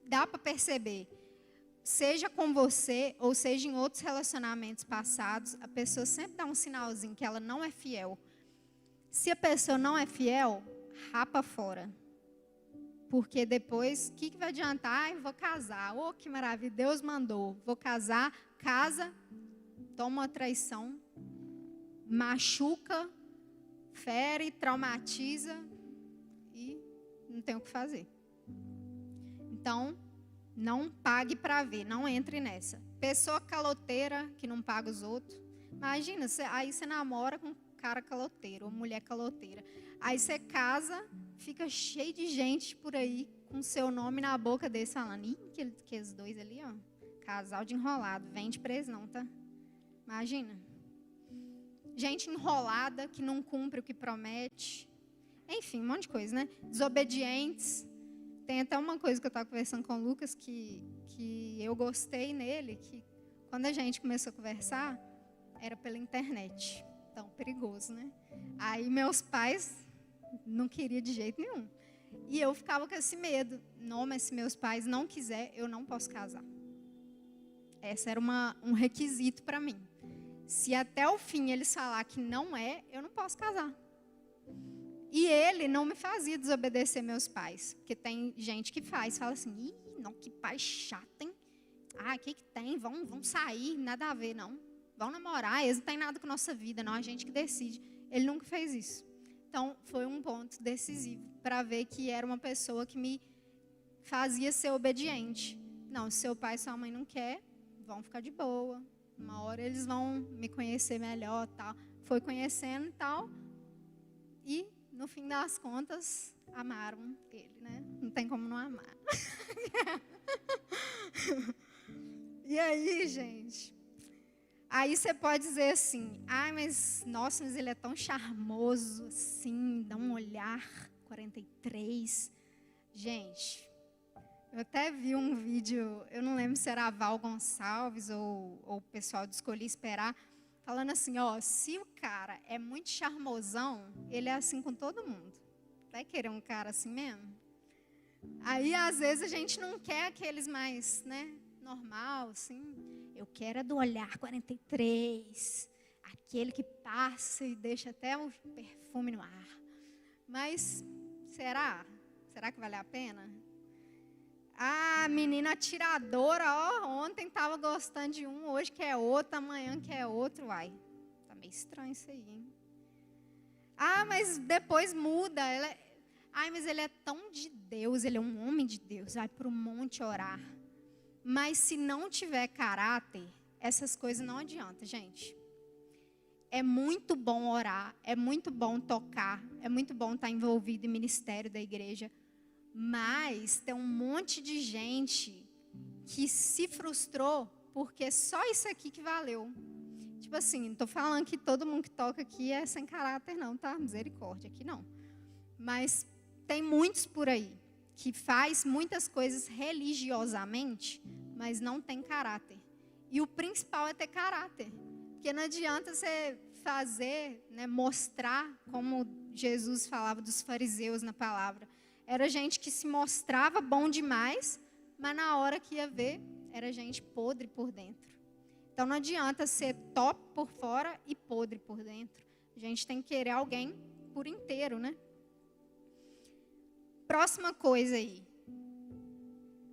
Dá para perceber. Seja com você ou seja em outros relacionamentos passados, a pessoa sempre dá um sinalzinho que ela não é fiel. Se a pessoa não é fiel, rapa fora. Porque depois, o que vai adiantar? Eu vou casar. Oh, que maravilha, Deus mandou. Vou casar, casa, toma uma traição, machuca, fere, traumatiza e não tem o que fazer. Então, não pague para ver, não entre nessa. Pessoa caloteira que não paga os outros. Imagina, aí você namora com um cara caloteiro ou mulher caloteira. Aí você casa, fica cheio de gente por aí com seu nome na boca desse falando. Ih, aqueles dois ali, ó, casal de enrolado, vende preso não, tá? Imagina. Gente enrolada que não cumpre o que promete. Enfim, um monte de coisa, né? Desobedientes. Tem até uma coisa que eu estava conversando com o Lucas que eu gostei nele, que quando a gente começou a conversar, era pela internet. Então, perigoso, né? Aí meus pais não queriam de jeito nenhum. E eu ficava com esse medo. Não, mas se meus pais não quiserem, eu não posso casar. Esse era um requisito para mim. Se até o fim eles falar que não é, eu não posso casar. E ele não me fazia desobedecer meus pais. Porque tem gente que faz, fala assim, ih, não, que pai chato, hein? Ah, o que tem? Vão sair, nada a ver, não. Vão namorar, eles não têm nada com a nossa vida, não, a gente que decide. Ele nunca fez isso. Então, foi um ponto decisivo para ver que era uma pessoa que me fazia ser obediente. Não, se seu pai e sua mãe não quer, vão ficar de boa. Uma hora eles vão me conhecer melhor, tal. Foi conhecendo e tal. E, no fim das contas, amaram ele, né? Não tem como não amar. E aí, gente... Aí você pode dizer assim, mas ele é tão charmoso assim, dá um olhar 43. Gente, eu até vi um vídeo, eu não lembro se era a Val Gonçalves ou o pessoal do Escolhi Esperar, falando assim, ó, se o cara é muito charmosão, ele é assim com todo mundo. Vai querer um cara assim mesmo? Aí, às vezes, a gente não quer aqueles mais, né, normal, assim... Eu quero é do olhar 43, aquele que passa e deixa até um perfume no ar. Mas, será? Será que vale a pena? A menina atiradora, ó, ontem estava gostando de um, hoje quer outro, amanhã quer outro. Uai, tá meio estranho isso aí, hein? Ah, mas depois muda. Mas ele é tão de Deus, ele é um homem de Deus, vai para o monte orar. Mas se não tiver caráter, essas coisas não adiantam, gente. É muito bom orar, é muito bom tocar, é muito bom estar envolvido em ministério da igreja. Mas tem um monte de gente que se frustrou porque só isso aqui que valeu. Tipo assim, não estou falando que todo mundo que toca aqui é sem caráter não, tá? Misericórdia, aqui não. Mas tem muitos por aí que faz muitas coisas religiosamente, mas não tem caráter. E o principal é ter caráter. Porque não adianta você fazer, né, mostrar, como Jesus falava dos fariseus na palavra. Era gente que se mostrava bom demais, mas na hora que ia ver, era gente podre por dentro. Então não adianta ser top por fora e podre por dentro. A gente tem que querer alguém por inteiro, né? Próxima coisa aí.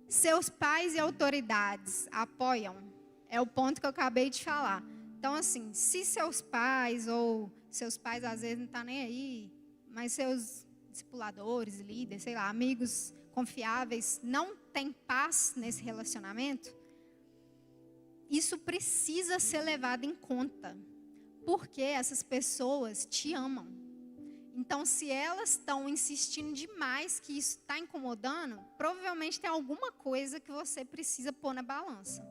Seus pais e autoridades apoiam? É o ponto que eu acabei de falar. Então, assim, se seus pais às vezes não estão nem aí, mas seus discipuladores, líderes, sei lá, amigos confiáveis, não têm paz nesse relacionamento, isso precisa ser levado em conta, porque essas pessoas te amam. Então, se elas estão insistindo demais que isso está incomodando, provavelmente tem alguma coisa que você precisa pôr na balança.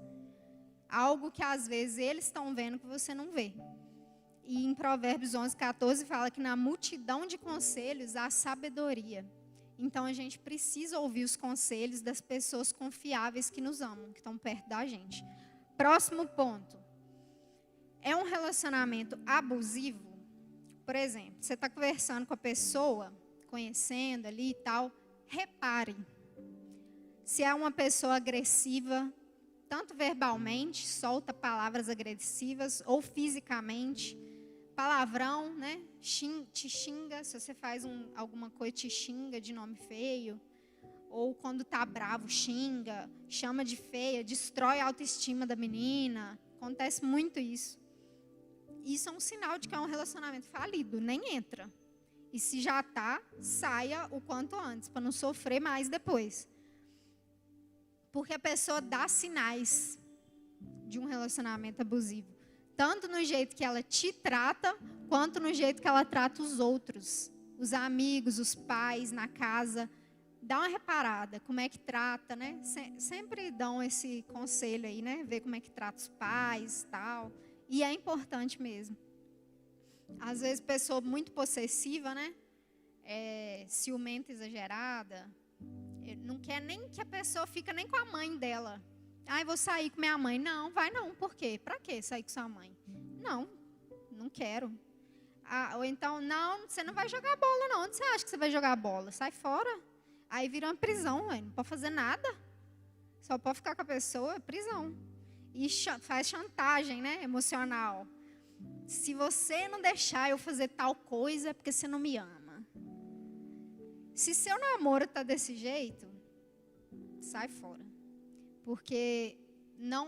Algo que às vezes eles estão vendo que você não vê. E em Provérbios 11:14 fala que na multidão de conselhos há sabedoria. Então a gente precisa ouvir os conselhos das pessoas confiáveis que nos amam, que estão perto da gente. Próximo ponto. É um relacionamento abusivo? Por exemplo, você está conversando com a pessoa, conhecendo ali e tal, repare. Se é uma pessoa agressiva, tanto verbalmente, solta palavras agressivas, ou fisicamente, palavrão, né? Te xinga, se você faz alguma coisa, te xinga de nome feio, ou quando tá bravo, xinga, chama de feia, destrói a autoestima da menina. Acontece muito isso. Isso é um sinal de que é um relacionamento falido, nem entra. E se já tá, saia o quanto antes, para não sofrer mais depois. Porque a pessoa dá sinais de um relacionamento abusivo. Tanto no jeito que ela te trata, quanto no jeito que ela trata os outros. Os amigos, os pais, na casa. Dá uma reparada, como é que trata, né? Sempre dão esse conselho aí, né? Ver como é que trata os pais e tal. E é importante mesmo. Às vezes, pessoa muito possessiva, né? Ciumenta exagerada. Não quer nem que a pessoa fique nem com a mãe dela. Eu vou sair com minha mãe. Não, vai não. Por quê? Pra quê sair com sua mãe? Não quero. Ou então, não, você não vai jogar bola não. Onde você acha que você vai jogar bola? Sai fora. Aí vira uma prisão, não pode fazer nada. Só pode ficar com a pessoa, prisão. E faz chantagem, né, emocional. Se você não deixar eu fazer tal coisa, é porque você não me ama. Se seu namoro está desse jeito, sai fora. Porque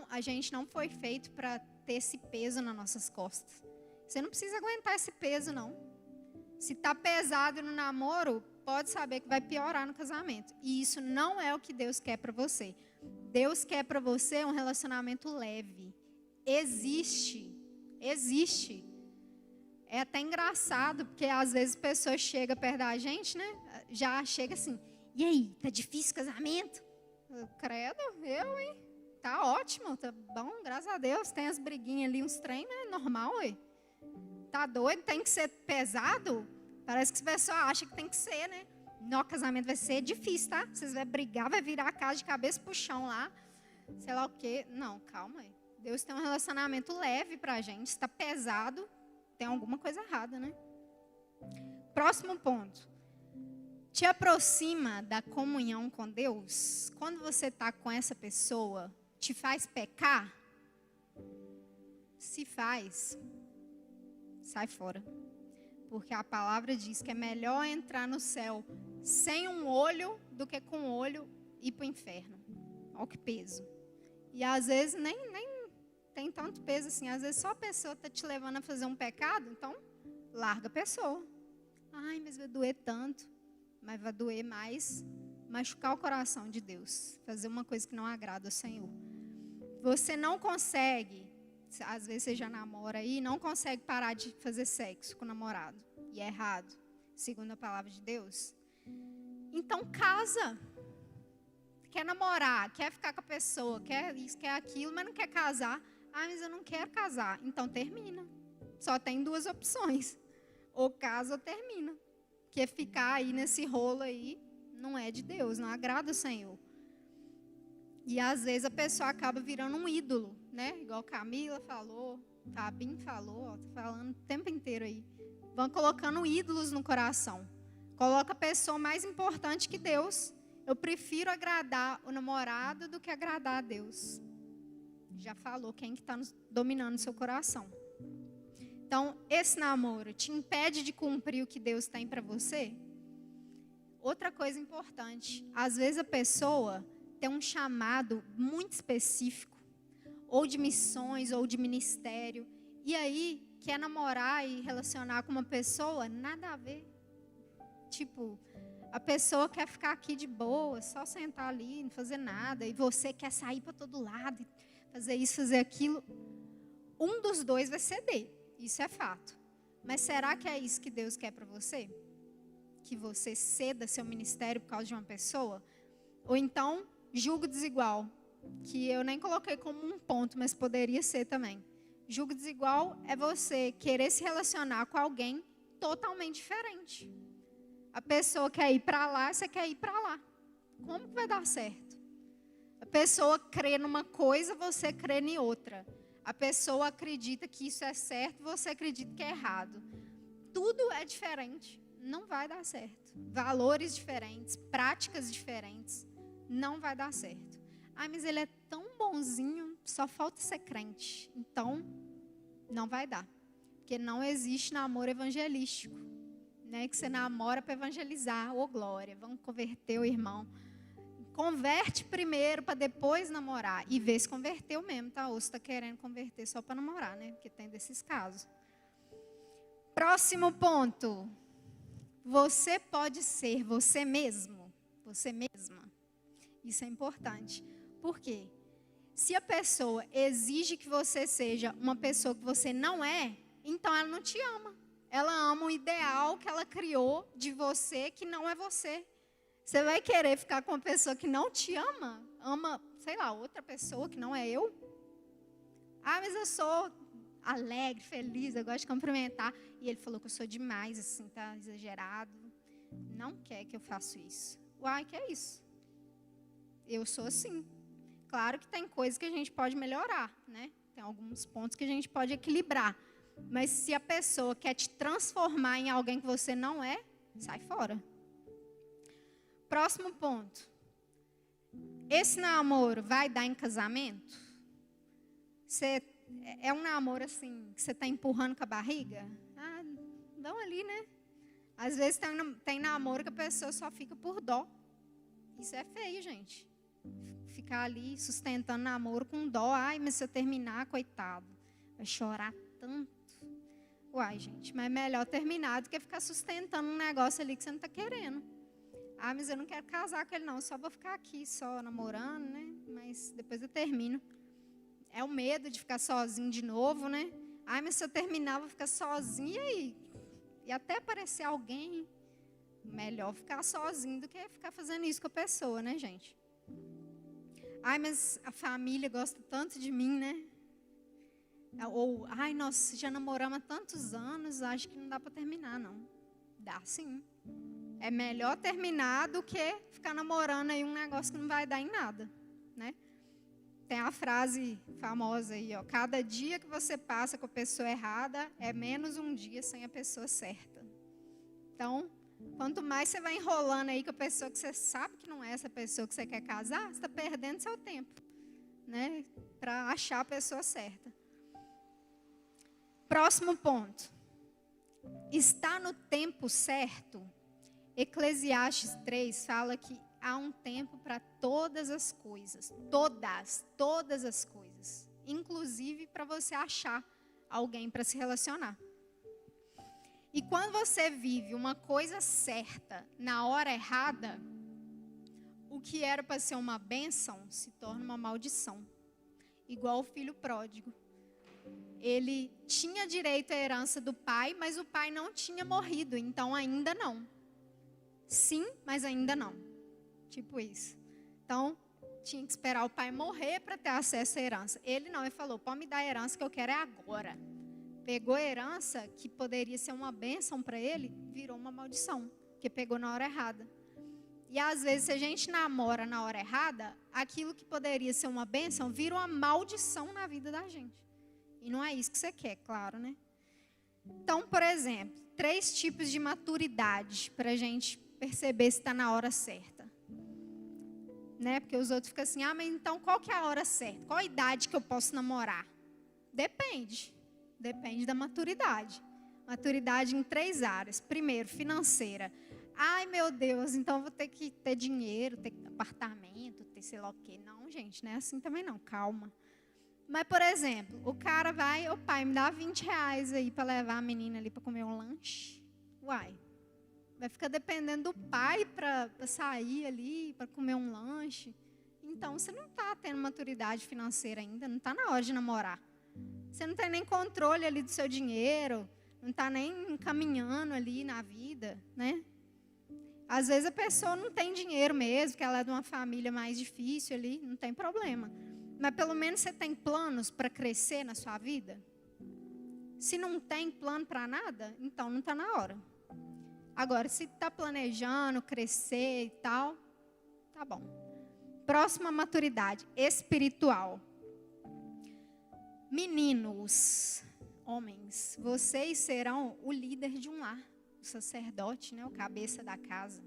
a gente não foi feito para ter esse peso nas nossas costas. Você não precisa aguentar esse peso, não. Se está pesado no namoro, pode saber que vai piorar no casamento. E isso não é o que Deus quer para você. Deus quer para você um relacionamento leve. Existe. É até engraçado, porque às vezes pessoas chegam perto da gente, né? Já chega assim, e aí, tá difícil o casamento? Credo, hein? Tá ótimo, tá bom, graças a Deus. Tem as briguinhas ali, uns trem, né? Normal, ué. Tá doido? Tem que ser pesado? Parece que as pessoas acham que tem que ser, né? No casamento vai ser difícil, tá? Vocês vão brigar, vai virar a casa de cabeça pro chão lá. Sei lá o quê. Não, calma aí. Deus tem um relacionamento leve pra gente. Se tá pesado, tem alguma coisa errada, né? Próximo ponto. Te aproxima da comunhão com Deus? Quando você tá com essa pessoa, te faz pecar? Se faz, sai fora. Porque a palavra diz que é melhor entrar no céu sem um olho do que com um olho ir para o inferno. Olha que peso. E às vezes nem tem tanto peso assim. Às vezes só a pessoa está te levando a fazer um pecado, então larga a pessoa. Mas vai doer tanto. Mas vai doer mais machucar o coração de Deus. Fazer uma coisa que não agrada ao Senhor. Você não consegue, às vezes você já namora aí, não consegue parar de fazer sexo com o namorado. E é errado, segundo a palavra de Deus. Então casa. Quer namorar, quer ficar com a pessoa, quer isso, quer aquilo, mas não quer casar. Mas eu não quero casar. Então termina. Só tem duas opções. Ou casa ou termina. Porque ficar aí nesse rolo aí não é de Deus, não agrada o Senhor. E às vezes a pessoa acaba virando um ídolo, né? Igual Camila falou, Fabinho falou, ó, tô falando o tempo inteiro aí. Vão colocando ídolos no coração. Coloca a pessoa mais importante que Deus. Eu prefiro agradar o namorado do que agradar a Deus. Já falou quem que está dominando o seu coração. Então, esse namoro te impede de cumprir o que Deus tem para você? Outra coisa importante, às vezes a pessoa tem um chamado muito específico, ou de missões, ou de ministério, e aí quer namorar e relacionar com uma pessoa, nada a ver. Tipo, a pessoa quer ficar aqui de boa, só sentar ali, não fazer nada, e você quer sair para todo lado, fazer isso, fazer aquilo. Um dos dois vai ceder, isso é fato. Mas será que é isso que Deus quer para você? Que você ceda seu ministério por causa de uma pessoa? Ou então, julgo desigual, que eu nem coloquei como um ponto, mas poderia ser também. Julgo desigual é você querer se relacionar com alguém totalmente diferente. A pessoa quer ir para lá, você quer ir para lá. Como que vai dar certo? A pessoa crê numa coisa, você crê em outra. A pessoa acredita que isso é certo, você acredita que é errado. Tudo é diferente. Não vai dar certo. Valores diferentes, práticas diferentes, não vai dar certo. Ah, mas ele é tão bonzinho, só falta ser crente. Então, não vai dar. Porque não existe namoro evangelístico. Né? Que você namora para evangelizar. Ô, glória, vamos converter o irmão. Converte primeiro para depois namorar. E vê se converteu mesmo, tá? Ou se está querendo converter só para namorar, né? Porque tem desses casos. Próximo ponto. Você pode ser você mesmo, você mesma. Isso é importante. Por quê? Se a pessoa exige que você seja uma pessoa que você não é, então ela não te ama. Ela ama o ideal que ela criou de você, que não é você. Você vai querer ficar com uma pessoa que não te ama? Ama, sei lá, outra pessoa que não é eu? Ah, mas eu sou alegre, feliz, eu gosto de cumprimentar. E ele falou que eu sou demais, assim, tá exagerado. Não quer que eu faça isso. Uai, que é isso? Eu sou assim. Claro que tem coisas que a gente pode melhorar, né? Tem alguns pontos que a gente pode equilibrar. Mas se a pessoa quer te transformar em alguém que você não é, sai fora. Próximo ponto. Esse namoro vai dar em casamento? É um namoro assim, que você está empurrando com a barriga? Ah, vão ali, né? Às vezes tem namoro que a pessoa só fica por dó. Isso é feio, gente. Ficar ali sustentando namoro com dó. Ai, mas se eu terminar, coitado, vai chorar tanto. Uai, gente, mas é melhor terminar do que ficar sustentando um negócio ali que você não está querendo. Ah, mas eu não quero casar com ele não, só vou ficar aqui só namorando, né? Mas depois eu termino. É o medo de ficar sozinho de novo, né? Ah, mas se eu terminar, eu vou ficar sozinha e até aparecer alguém. Melhor ficar sozinho do que ficar fazendo isso com a pessoa, né, gente? Ai, mas a família gosta tanto de mim, né? Ou, ai, nós já namoramos há tantos anos, acho que não dá para terminar, não. Dá sim. É melhor terminar do que ficar namorando aí um negócio que não vai dar em nada, né? Tem a frase famosa aí, ó. Cada dia que você passa com a pessoa errada é menos um dia sem a pessoa certa. Então, quanto mais você vai enrolando aí com a pessoa que você sabe que não é essa pessoa que você quer casar, você está perdendo seu tempo, né? Para achar a pessoa certa. Próximo ponto. Está no tempo certo? Eclesiastes 3 fala que há um tempo para todas as coisas. Todas as coisas. Inclusive para você achar alguém para se relacionar. E quando você vive uma coisa certa na hora errada, o que era para ser uma bênção se torna uma maldição. Igual o filho pródigo. Ele tinha direito à herança do pai, mas o pai não tinha morrido, então ainda não. Sim, mas ainda não. Tipo isso. Então, tinha que esperar o pai morrer para ter acesso à herança. Ele não, ele falou, pode me dar a herança que eu quero é agora. Pegou a herança, que poderia ser uma bênção para ele, virou uma maldição, porque pegou na hora errada. E às vezes, se a gente namora na hora errada, aquilo que poderia ser uma bênção, vira uma maldição na vida da gente. E não é isso que você quer, claro, né? Então, por exemplo, 3 tipos de maturidade para a gente perceber se está na hora certa. Né? Porque os outros ficam assim, mas então qual que é a hora certa? Qual a idade que eu posso namorar? Depende da maturidade. Maturidade em 3 áreas. Primeiro, financeira. Ai, meu Deus, então vou ter que ter dinheiro, ter apartamento, ter sei lá o quê. Não, gente, não é assim também não, calma. Mas, por exemplo, o cara vai, ô pai, me dá R$20 aí para levar a menina ali para comer um lanche. Uai, vai ficar dependendo do pai para sair ali, para comer um lanche. Então, você não está tendo maturidade financeira ainda, não está na hora de namorar. Você não tem nem controle ali do seu dinheiro, não está nem caminhando ali na vida, né? Às vezes a pessoa não tem dinheiro mesmo, que ela é de uma família mais difícil ali, não tem problema. Mas pelo menos você tem planos para crescer na sua vida? Se não tem plano para nada, então não está na hora. Agora, se está planejando crescer e tal, tá bom. Próxima maturidade, espiritual. Meninos, homens, vocês serão o líder de um lar, o sacerdote, né, o cabeça da casa.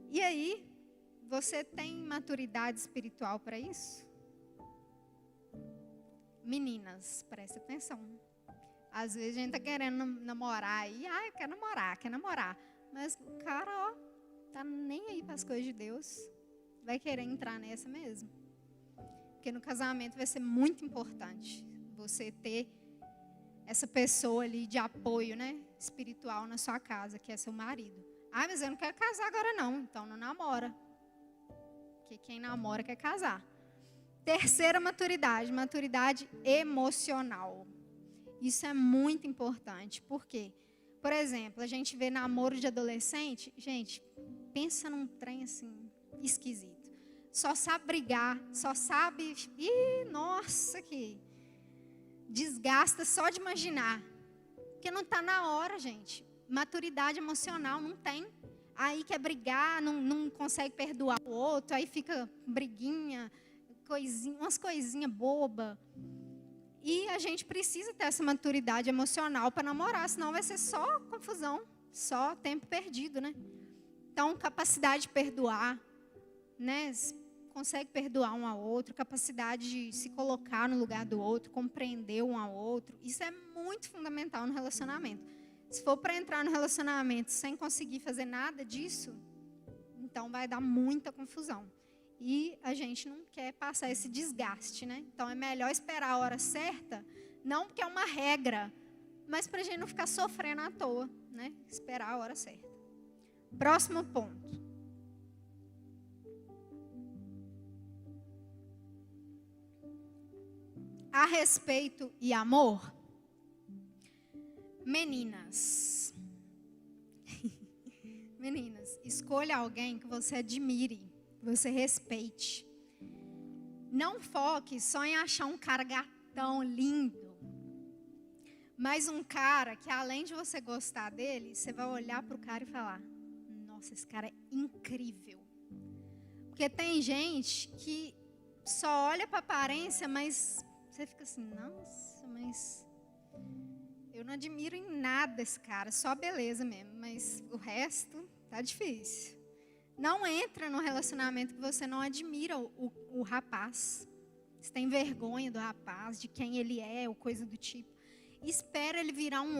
E aí, você tem maturidade espiritual para isso? Meninas, presta atenção. Às vezes a gente está querendo namorar e, eu quero namorar. Mas o cara, tá nem aí para as coisas de Deus. Vai querer entrar nessa mesmo. Porque no casamento vai ser muito importante você ter essa pessoa ali de apoio, né, espiritual na sua casa, que é seu marido. Mas eu não quero casar agora não, então não namora. Porque quem namora quer casar. Terceira maturidade, maturidade emocional. Isso é muito importante. Por quê? Por exemplo, a gente vê namoro de adolescente. Gente, pensa num trem assim, esquisito. Só sabe brigar, só sabe... nossa, que desgasta só de imaginar. Porque não está na hora, gente. Maturidade emocional não tem. Aí quer brigar, não consegue perdoar o outro, aí fica briguinha... umas coisinhas bobas. E a gente precisa ter essa maturidade emocional para namorar, senão vai ser só confusão, só tempo perdido, né? Então, capacidade de perdoar, né? Consegue perdoar um ao outro, capacidade de se colocar no lugar do outro, compreender um ao outro. Isso é muito fundamental no relacionamento. Se for para entrar no relacionamento sem conseguir fazer nada disso, então vai dar muita confusão. E a gente não quer passar esse desgaste, né? Então é melhor esperar a hora certa, não porque é uma regra, mas para a gente não ficar sofrendo à toa, né? Esperar a hora certa. Próximo ponto. A respeito e amor. Meninas. Meninas, escolha alguém que você admire, você respeite. Não foque só em achar um cara gatão, lindo. Mas um cara que além de você gostar dele, você vai olhar para o cara e falar: nossa, esse cara é incrível. Porque tem gente que só olha para a aparência, mas você fica assim: nossa, mas eu não admiro em nada esse cara, só beleza mesmo. Mas o resto tá difícil. Não entra num relacionamento que você não admira o rapaz. Você tem vergonha do rapaz, de quem ele é, ou coisa do tipo. Espera ele virar um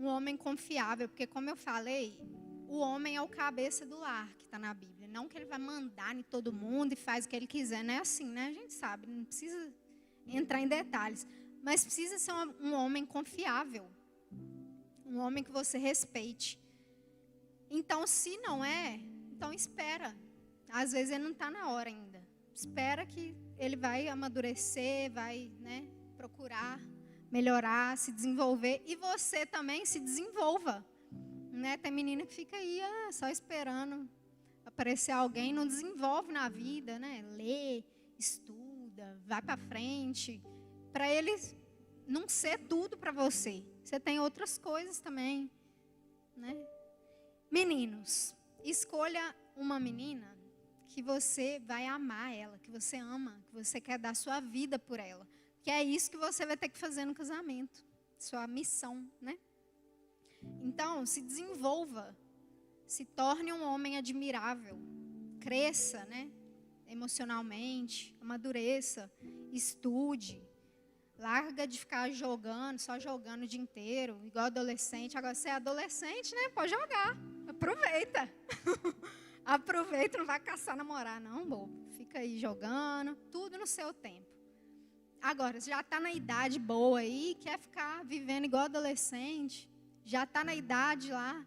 homem confiável. Porque como eu falei, o homem é o cabeça do lar que está na Bíblia. Não que ele vai mandar em todo mundo e faz o que ele quiser. Não é assim, né? A gente sabe, não precisa entrar em detalhes. Mas precisa ser um homem confiável. Um homem que você respeite. Então, se não é, então espera. Às vezes ele não está na hora ainda. Espera que ele vai amadurecer, vai, né, procurar melhorar, se desenvolver. E você também se desenvolva. Né? Tem menina que fica aí só esperando aparecer alguém, não desenvolve na vida, né? Lê, estuda, vai para frente. Para ele não ser tudo para você. Você tem outras coisas também, né? Meninos, escolha uma menina que você vai amar ela, que você ama, que você quer dar sua vida por ela. que é isso que você vai ter que fazer no casamento. Sua missão, né? Então, se desenvolva. Se torne um homem admirável. Cresça, né? Emocionalmente, amadureça, estude. Larga de ficar jogando, só jogando o dia inteiro, igual adolescente. Agora, você é adolescente, né? Pode jogar. Aproveita. Aproveita, não vai caçar namorar, não, bobo. Fica aí jogando, tudo no seu tempo. Agora, você já está na idade boa aí, quer ficar vivendo igual adolescente, já está na idade lá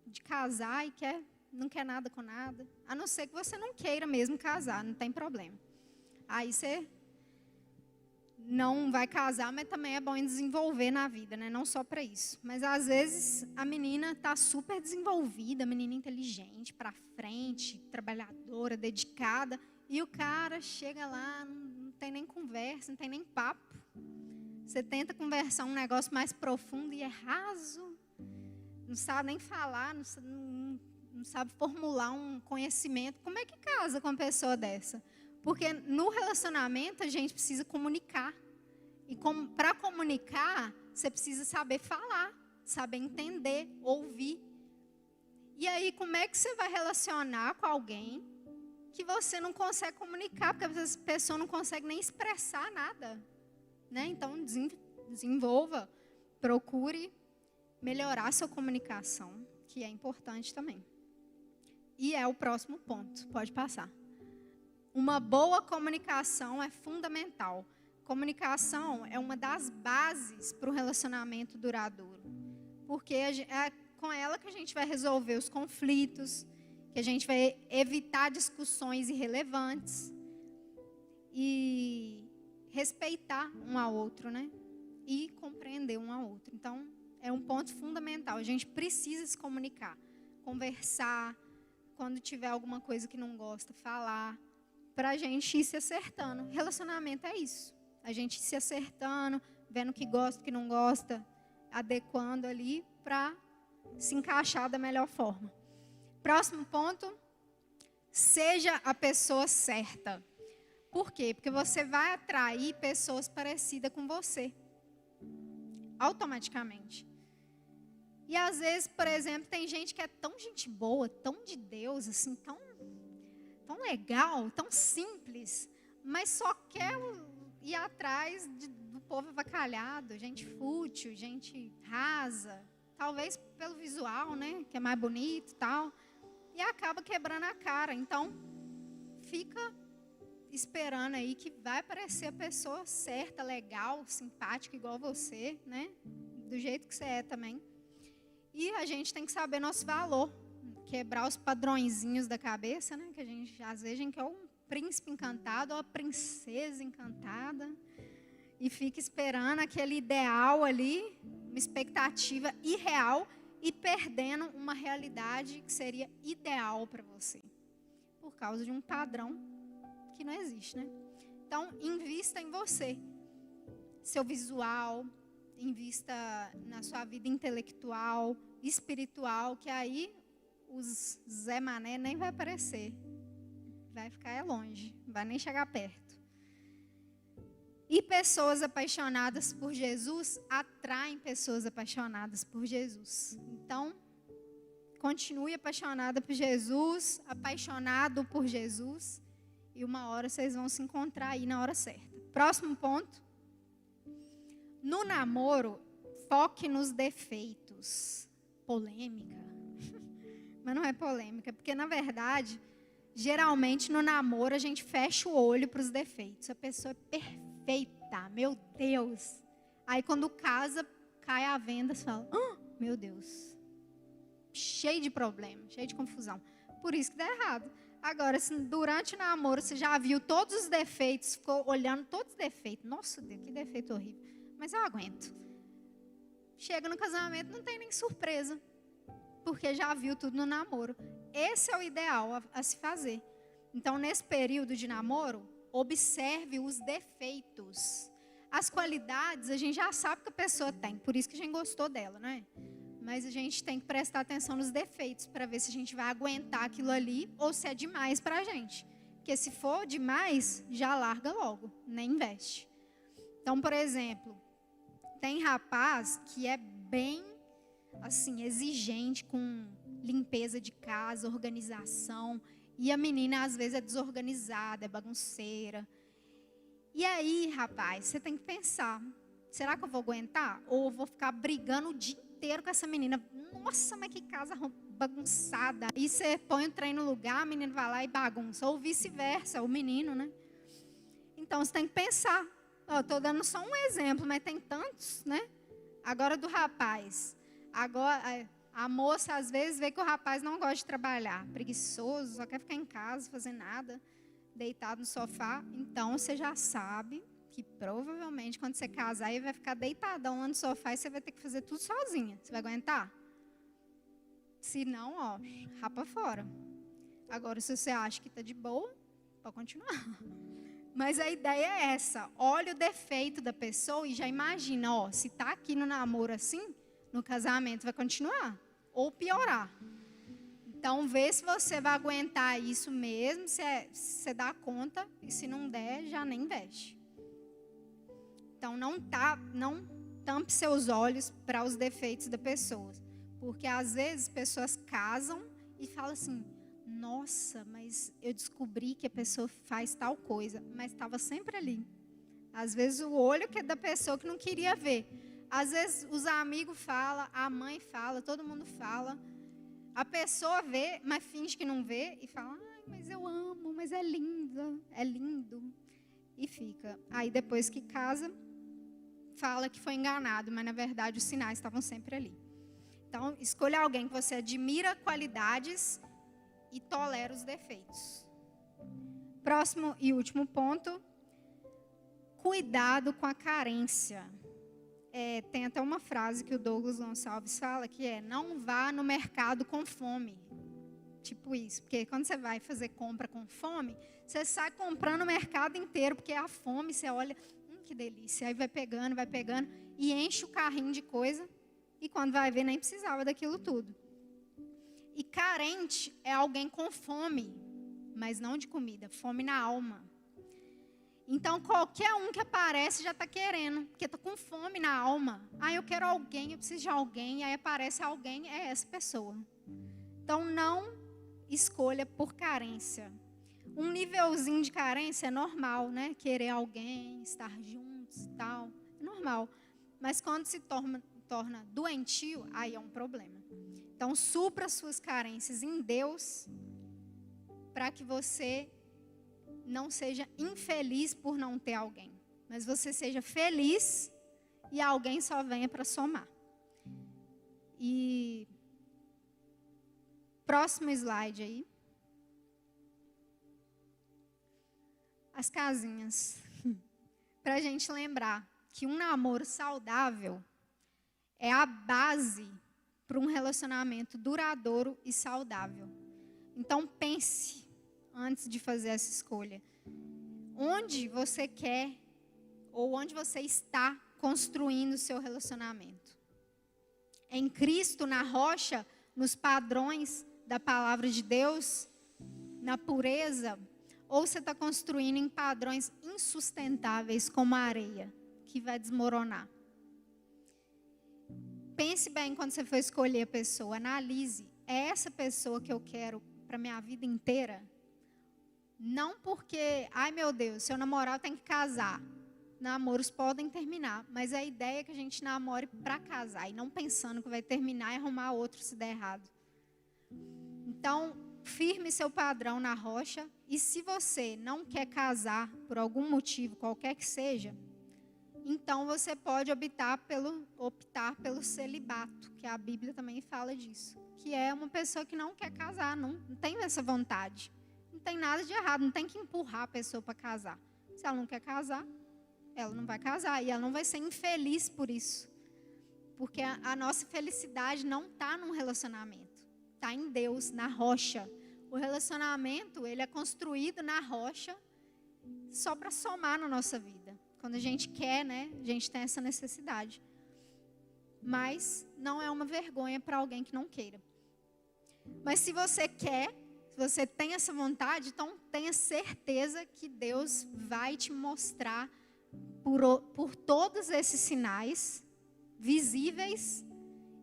de casar e não quer nada com nada. A não ser que você não queira mesmo casar, não tem problema. Aí você não vai casar, mas também é bom em desenvolver na vida, né? Não só para isso. Mas às vezes a menina está super desenvolvida, menina inteligente, para frente, trabalhadora, dedicada, e o cara chega lá, não tem nem conversa, não tem nem papo. Você tenta conversar um negócio mais profundo e é raso. Não sabe nem falar, não sabe formular um conhecimento. Como é que casa com uma pessoa dessa? Porque no relacionamento a gente precisa comunicar. E para comunicar, você precisa saber falar, saber entender, ouvir. E aí, como é que você vai relacionar com alguém que você não consegue comunicar? Porque a pessoa não consegue nem expressar nada. Né? Então, desenvolva, procure melhorar a sua comunicação, que é importante também. E é o próximo ponto, pode passar. Uma boa comunicação é fundamental. Comunicação é uma das bases para o relacionamento duradouro. Porque é com ela que a gente vai resolver os conflitos, que a gente vai evitar discussões irrelevantes e respeitar um ao outro, né? E compreender um ao outro. Então, é um ponto fundamental. A gente precisa se comunicar, conversar, quando tiver alguma coisa que não gosta, falar, para a gente ir se acertando. Relacionamento é isso. A gente ir se acertando, vendo o que gosta, o que não gosta, adequando ali para se encaixar da melhor forma. Próximo ponto, seja a pessoa certa. Por quê? Porque você vai atrair pessoas parecidas com você. Automaticamente. E às vezes, por exemplo, tem gente que é tão gente boa, tão de Deus, assim, tão legal, tão simples, mas só quer ir atrás do povo avacalhado, gente fútil, gente rasa, talvez pelo visual, né, que é mais bonito e tal, e acaba quebrando a cara. Então, fica esperando aí que vai aparecer a pessoa certa, legal, simpática, igual você, né? Do jeito que você é também. E a gente tem que saber nosso valor, quebrar os padrõezinhos da cabeça, né? Que às vezes a gente quer um príncipe encantado ou a princesa encantada e fica esperando aquele ideal ali, uma expectativa irreal e perdendo uma realidade que seria ideal para você, por causa de um padrão que não existe, né? Então, invista em você, seu visual, invista na sua vida intelectual, espiritual, que aí os Zé Mané nem vai aparecer, vai ficar longe, não vai nem chegar perto. E pessoas apaixonadas por Jesus atraem pessoas apaixonadas por Jesus. Então, continue apaixonada por Jesus, apaixonado por Jesus, e uma hora vocês vão se encontrar aí na hora certa. Próximo ponto. No namoro, foque nos defeitos. Polêmica. Mas não é polêmica, porque na verdade, geralmente no namoro a gente fecha o olho para os defeitos. A pessoa é perfeita, meu Deus. Aí quando casa, cai a venda, você fala, meu Deus. Cheio de problema, cheio de confusão. Por isso que dá errado. Agora, se durante o namoro você já viu todos os defeitos, ficou olhando todos os defeitos. Nossa Deus, que defeito horrível. Mas eu aguento. Chega no casamento, não tem nem surpresa. Porque já viu tudo no namoro. Esse é o ideal a se fazer. Então, nesse período de namoro, observe os defeitos. As qualidades, a gente já sabe que a pessoa tem. Por isso que a gente gostou dela, não é? Mas a gente tem que prestar atenção nos defeitos para ver se a gente vai aguentar aquilo ali ou se é demais para a gente. Porque se for demais, já larga logo, nem investe. Então, por exemplo, tem rapaz que é bem, assim, exigente com limpeza de casa, organização. E a menina, às vezes, é desorganizada, é bagunceira. E aí, rapaz, você tem que pensar, será que eu vou aguentar? Ou eu vou ficar brigando o dia inteiro com essa menina? Nossa, mas que casa bagunçada. E você põe o trem no lugar, a menina vai lá e bagunça. Ou vice-versa, o menino, né? Então, você tem que pensar. Eu estou dando só um exemplo, mas tem tantos, né? Agora do rapaz. Agora, a moça, às vezes, vê que o rapaz não gosta de trabalhar. Preguiçoso, só quer ficar em casa, fazer nada, deitado no sofá. Então, você já sabe que provavelmente, quando você casar, ele vai ficar deitadão lá no sofá e você vai ter que fazer tudo sozinha. Você vai aguentar? Se não, ó, rapa fora. Agora, se você acha que está de boa, pode continuar. Mas a ideia é essa. Olha o defeito da pessoa e já imagina, ó, se está aqui no namoro assim, no casamento vai continuar ou piorar. Então, vê se você vai aguentar isso mesmo, se você dá conta, e se não der, já nem investe. Então, não tampe seus olhos para os defeitos da pessoa. Porque, às vezes, pessoas casam e falam assim, nossa, mas eu descobri que a pessoa faz tal coisa, mas estava sempre ali. Às vezes, o olho que é da pessoa que não queria ver. Às vezes, os amigos falam, a mãe fala, todo mundo fala. A pessoa vê, mas finge que não vê e fala, ai, mas eu amo, mas é linda, é lindo. E fica. Aí, depois que casa, fala que foi enganado, mas, na verdade, os sinais estavam sempre ali. Então, escolha alguém que você admira qualidades e tolera os defeitos. Próximo e último ponto. Cuidado com a carência. Tem até uma frase que o Douglas Gonçalves fala, que é, não vá no mercado com fome. Tipo isso, porque quando você vai fazer compra com fome, você sai comprando o mercado inteiro, porque a fome, você olha, que delícia, aí vai pegando, e enche o carrinho de coisa, e quando vai ver, nem precisava daquilo tudo. E carente é alguém com fome, mas não de comida, fome na alma. Então, qualquer um que aparece já está querendo, porque está com fome na alma. Ah, eu quero alguém, eu preciso de alguém, aí aparece alguém, é essa pessoa. Então, não escolha por carência. Um nívelzinho de carência é normal, né? Querer alguém, estar juntos e tal, é normal. Mas quando se torna doentio, aí é um problema. Então, supra suas carências em Deus, para que você não seja infeliz por não ter alguém, mas você seja feliz e alguém só venha para somar. E próximo slide aí. As casinhas. Para a gente lembrar que um namoro saudável é a base para um relacionamento duradouro e saudável. Então pense antes de fazer essa escolha. Onde você quer ou onde você está construindo o seu relacionamento? É em Cristo, na rocha, nos padrões da palavra de Deus, na pureza? Ou você está construindo em padrões insustentáveis como a areia, que vai desmoronar? Pense bem quando você for escolher a pessoa, analise. É essa pessoa que eu quero para a minha vida inteira? Não porque, ai meu Deus, se eu namorar eu tenho que casar. Namoros podem terminar, mas a ideia é que a gente namore para casar e não pensando que vai terminar e arrumar outro se der errado. Então, firme seu padrão na rocha, e se você não quer casar por algum motivo, qualquer que seja, então você pode optar pelo celibato, que a Bíblia também fala disso, que é uma pessoa que não quer casar, não tem essa vontade. Não tem nada de errado, não tem que empurrar a pessoa para casar. Se ela não quer casar, ela não vai casar. E ela não vai ser infeliz por isso. Porque a nossa felicidade não está num relacionamento. Está em Deus, na rocha. O relacionamento, ele é construído na rocha só para somar na nossa vida. Quando a gente quer, né? A gente tem essa necessidade. Mas não é uma vergonha para alguém que não queira. Mas se você quer, você tem essa vontade, então tenha certeza que Deus vai te mostrar por todos esses sinais visíveis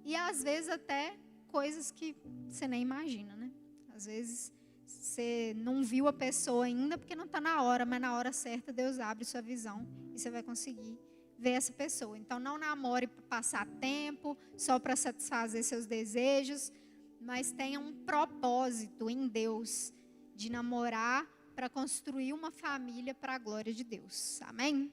e às vezes até coisas que você nem imagina, né? Às vezes você não viu a pessoa ainda porque não está na hora, mas na hora certa Deus abre sua visão e você vai conseguir ver essa pessoa. Então não namore para passar tempo, só para satisfazer seus desejos, mas tenha um propósito em Deus de namorar para construir uma família para a glória de Deus. Amém?